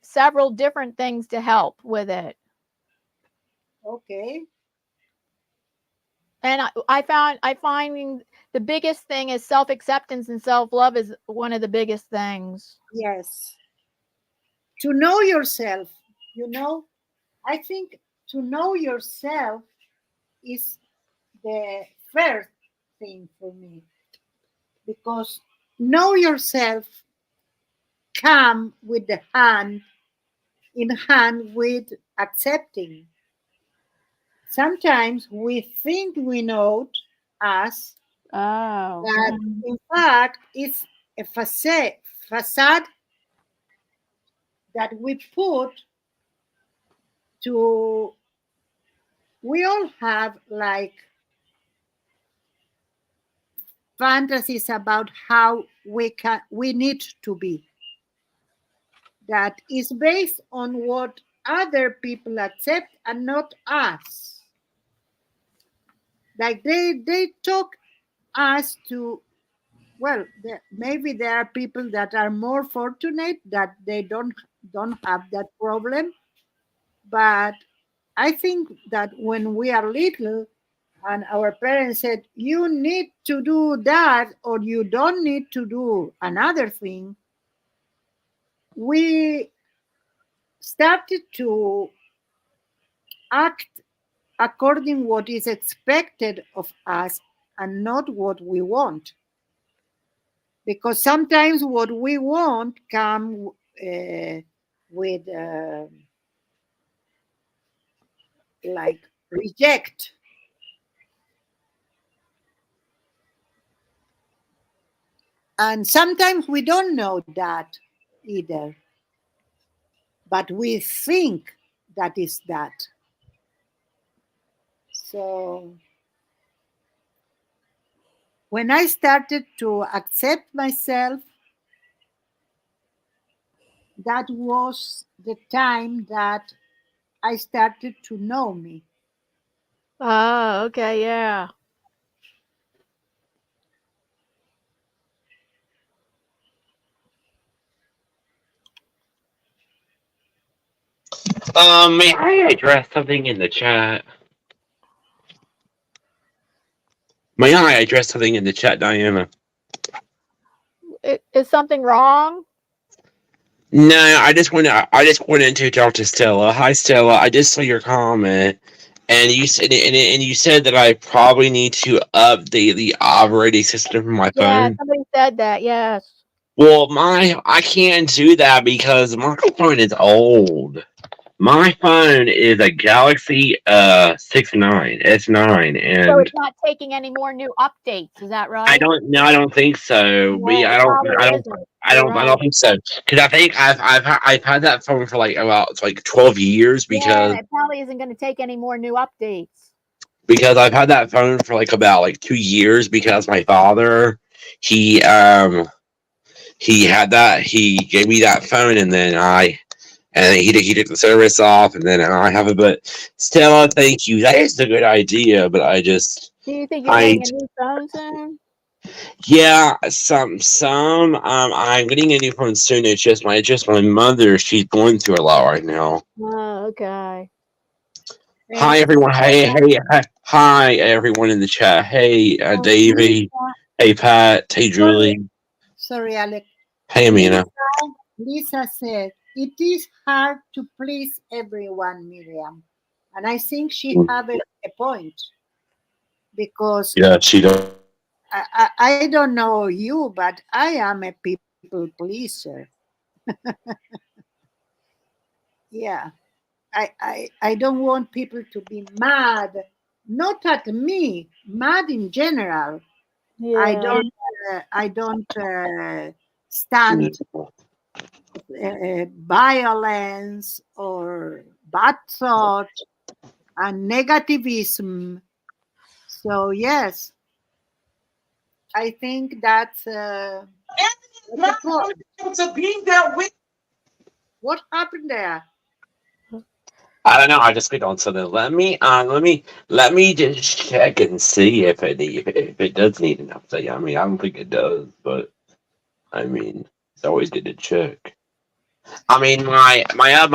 several different things to help with it. Okay. And I find the biggest thing is self-acceptance and self-love is one of the biggest things. Yes. To know yourself, I think to know yourself is the first thing for me because know yourself come with the hand in hand with accepting. Sometimes we think we know us, Oh. but in fact it's a facade that we put to, we all have like fantasies about how we need to be, that is based on what other people accept and not us. Like they talk us to, well, maybe there are people that are more fortunate that they don't have that problem, but I think that when we are little and our parents said you need to do that or you don't need to do another thing, we started to act according what is expected of us and not what we want, because sometimes what we want come with like reject. And sometimes we don't know that either, but we think that is that. So when I started to accept myself, that was the time that I started to know me. Oh, okay, yeah. May I address something in the chat? May I address something in the chat, Diana? Is something wrong? No, I just wanted to talk to Stella. Hi, Stella. I just saw your comment, and you said that I probably need to update the operating system for my Yeah, phone. somebody said that. Yes. Well, I can't do that because my phone is old. My phone is a Galaxy S9, So and it's not taking any more new updates. Is that right? I don't think so. Yeah, it probably isn't. You're I right. don't think so. Because I think I've had that phone for like about like 12 years Yeah, it probably isn't going to take any more new updates. because I've had that phone for like about like 2 years because my father he he gave me that phone and then he took the service off and then I have it. But Stella, thank you. That is a good idea, but Do you think you're I getting a new phone soon? yeah, I'm getting a new phone soon. It's just my mother. She's going through a lot right now. Oh, okay. Hi And everyone. Hi everyone in the chat. Hey Davey. Lisa, Hey Pat. Hey sorry, Julie. sorry, Alex. Hey Amina. Lisa said, it is hard to please everyone, Miriam. And I think she have a point, because Yeah, she does. I don't know you, but I am a people pleaser. Yeah. I don't want people to be mad, not at me, mad in general. Yeah. I don't stand violence or bad thought and negativism. So yes, I think that's a point. What happened there? I don't know. I just clicked on something. Let me just check and see if it does need an update. I mean, I don't think it does, but I mean, it's always good to check. I mean, my other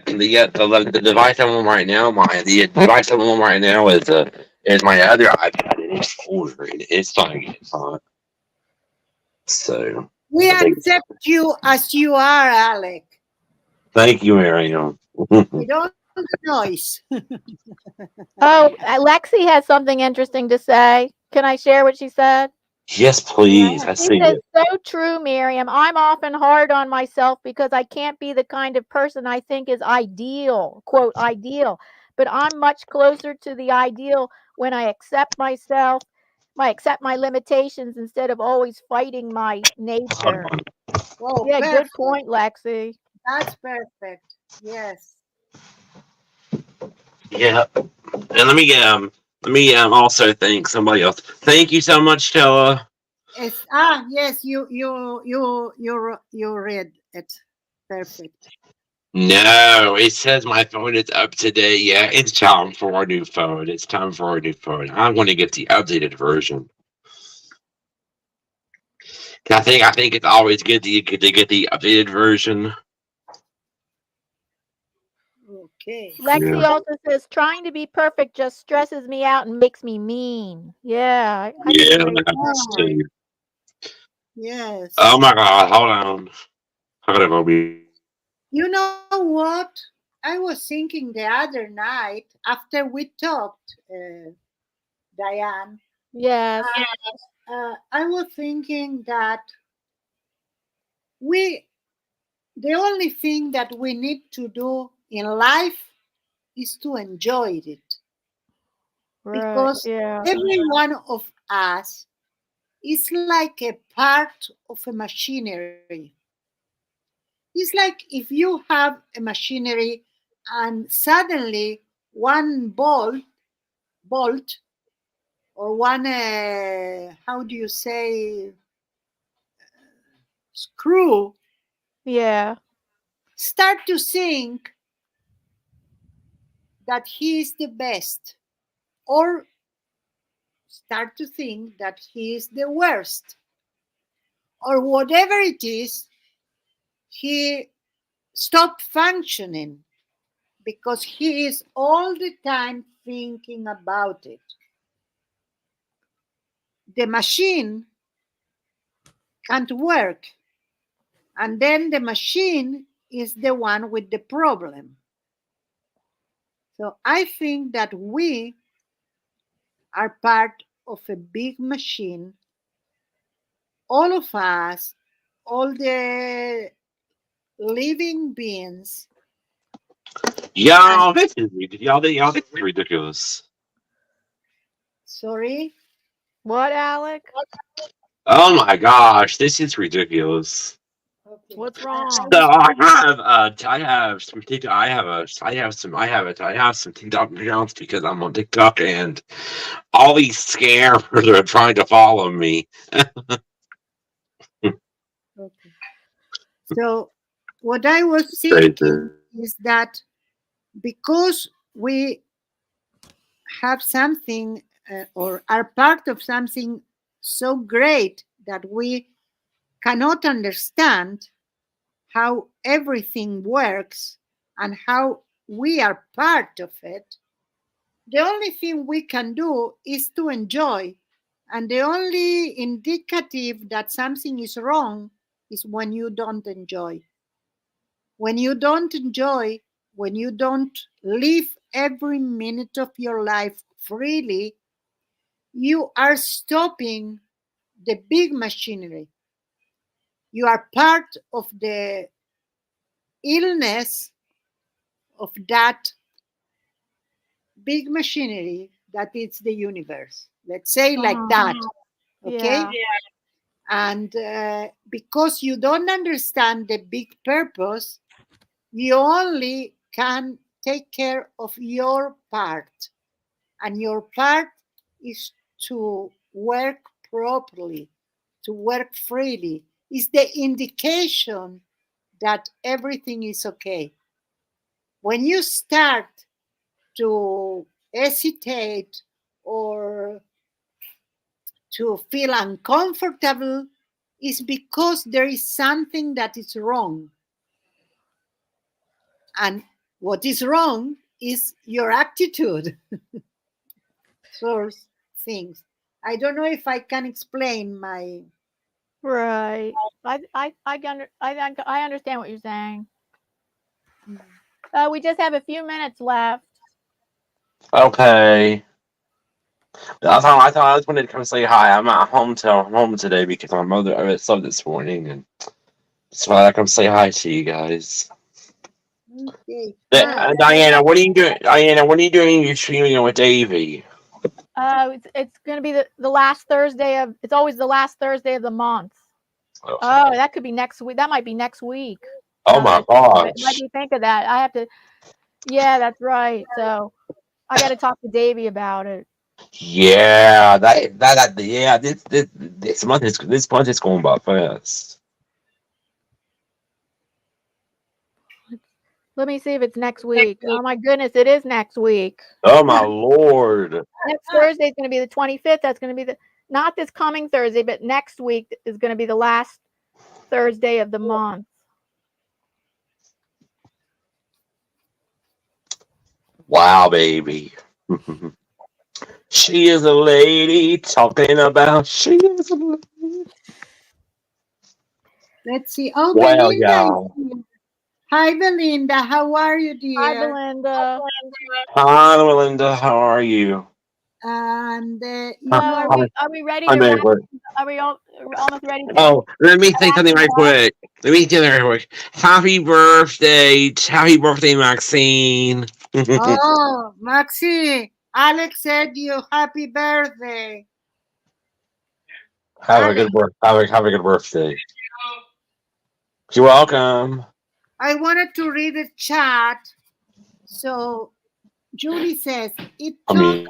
the device I'm on right now. The device I'm on right now is my other iPad, and it's older and it's not getting hot. So We I think. accept you as you are, Alec. Thank you, Mariam. We don't noise. Oh, Lexi has something interesting to say. Can I share what she said? Yes, please. I She see says, it. so true, Miriam. I'm often hard on myself because I can't be the kind of person I think is ideal, quote, ideal. But I'm much closer to the ideal when I accept myself, accept my limitations instead of always fighting my nature. Oh, Yeah, good perfect. point, Lexi. That's perfect. Yes. Yeah. And let me thank somebody else. Thank you so much, Stella. Yes. Yes. You read it. Perfect. No, it says my phone is up to date. Yeah, it's time for a new phone. It's time for a new phone. I'm going to get the updated version. I think it's always good to get the updated version. Okay. Lexi Yeah. also says trying to be perfect just stresses me out and makes me mean. Yeah, I can Yeah, agree with that's that. Oh, too. yes. Oh my God! Hold on. Hold on, Bobby. You know what? I was thinking the other night after we talked, Diane. Yes. I was thinking that we the only thing that we need to do in life is to enjoy it, Right. because Yeah. every one of us is like a part of a machinery. It's like if you have a machinery and suddenly one bolt or one how do you say screw Yeah. start to think that he is the best, or start to think that he is the worst, or whatever it is, he stopped functioning because he is all the time thinking about it. The machine can't work, and then the machine is the one with the problem. So I think that we are part of a big machine, all of us, all the living beings. And Y'all, this is ridiculous. sorry, What, Alec? Oh my gosh, this is ridiculous. okay. What's I wrong? So was I have some TikTok. I have some TikTok accounts because I'm on TikTok, and all these scammers are trying to follow me. okay. So what I was Crazy. thinking is that because we have something or are part of something so great that we cannot understand how everything works and how we are part of it, the only thing we can do is to enjoy. And the only indicative that something is wrong is when you don't enjoy. When you don't enjoy, when you don't live every minute of your life freely, you are stopping the big machinery. You are part of the illness of that big machinery that is the universe. Let's say like Uh-huh. that. Okay? Yeah. And because you don't understand the big purpose, you only can take care of your part. And your part is to work properly, to work freely, is the indication that everything is okay. When you start to hesitate or to feel uncomfortable, is because there is something that is wrong. And what is wrong is your attitude towards things. I don't know if I can explain my. Right. I understand what you're saying. We just have a few minutes left. Okay. I thought I was wanted to come say hi. I'm at home today because my mother I was sub this morning, and so I come say hi to you guys. Okay, hi. Diana, what are you doing? Diana, what are you doing? You're streaming with Davey. It's going to be the last Thursday of. It's always the last Thursday of the month. Okay. Oh, that could be next week. That might be next week. Oh my What gosh. do you think of that? I have to. Yeah, that's right. So I got to talk to Davey about it. Yeah, yeah. This month is going by fast. Let me see if it's next week. Oh my goodness, it is next week. Oh my lord. Next Thursday is going to be the 25th. That's going to be not this coming Thursday, but next week is going to be the last Thursday of the month. Wow, baby. She is a lady talking about she is a lady. Let's see. Oh, Well, Belinda is y'all. here. Hi, Belinda. How are you, Hi, dear? Belinda. Hi, Melinda. How are you? And Are we ready I'm to wrap? Edward. Are we almost ready to? Oh, let me say something right quick. Happy birthday, Maxine. oh, Maxi, Alex said you happy birthday. Have a good birthday. You're welcome. I wanted to read the chat. So Julie says it I took mean,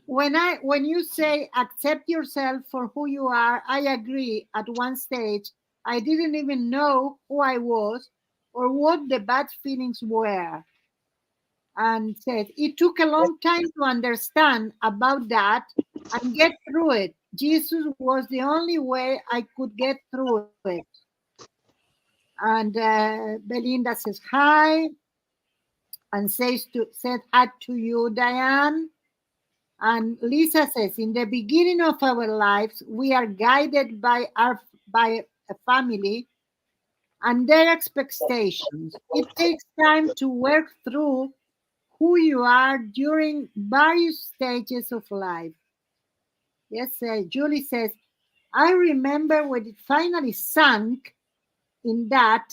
when you say accept yourself for who you are, I agree. At one stage, I didn't even know who I was or what the bad feelings were. And said it took a long time to understand about that and get through it. Jesus was the only way I could get through it. And Belinda says hi and said hi to you, Diane. And Lisa says, in the beginning of our lives, we are guided by a family and their expectations. It takes time to work through who you are during various stages of life. Yes, Julie says, I remember when it finally sank in that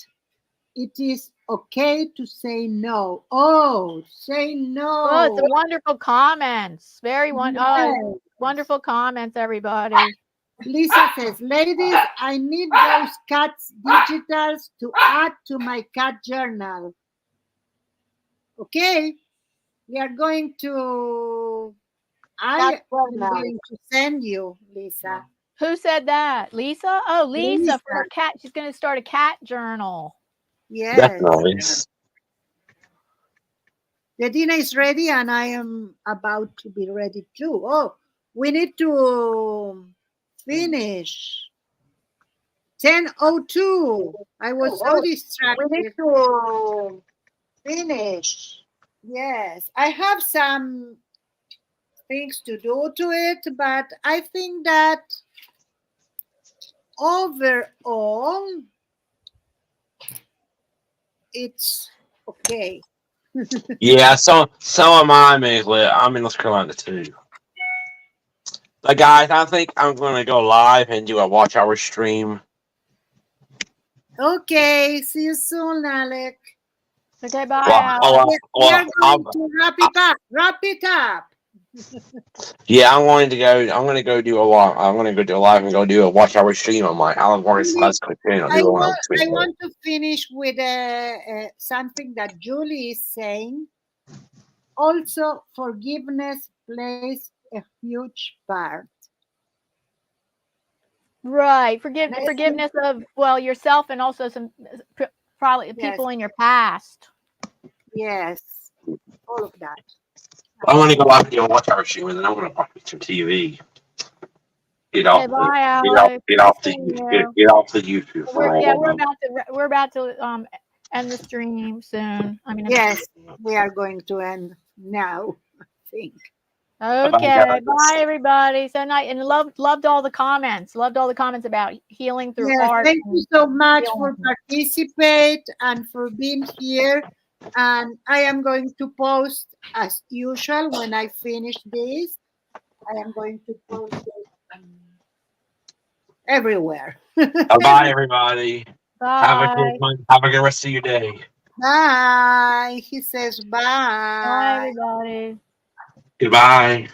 it is okay to say no. Oh, say no. Oh, some wonderful comments. Wonderful comments, everybody. Lisa says, ladies, I need those cats digitals to add to my cat journal. Okay, we are going to, I am going to send you, Lisa. Who said that? Lisa? Oh, Lisa for her cat. She's going to start a cat journal. Yes. That's nice. Ledina is ready and I am about to be ready too. Oh, we need to finish. 10:02. I was so distracted. We need to finish. Yes, I have some things to do to it, but I think that overall it's okay. Yeah, so am I, Meglet. I'm in North Carolina too. But guys, I think I'm going to go live and do a watch hour stream. Okay, see you soon, Alec. Okay, bye. We are going to wrap it up. Wrap it up. Yeah, I'm going to go do a live. I'm going to go do a live and go do a watch hour stream on my Alan Morris Classical channel. I want to finish with something that Julie is saying. Also, forgiveness plays a huge part. Right. Forgiveness of, yourself and also some probably people in your past. Yes. All of that. I want to go out and do a watch hour stream and then I'm going to watch some TV. Get off the YouTube. We're about to end the stream soon. Yes, we are going to end now, I think. Okay, bye everybody. So nice, and loved all the comments. Loved all the comments about healing through art. Thank you so much for participate and for being here. And I am going to post as usual when I finish this. I am going to post it everywhere. Bye everybody. Bye. Have a good rest of your day. Bye. He says bye. Bye everybody. Goodbye.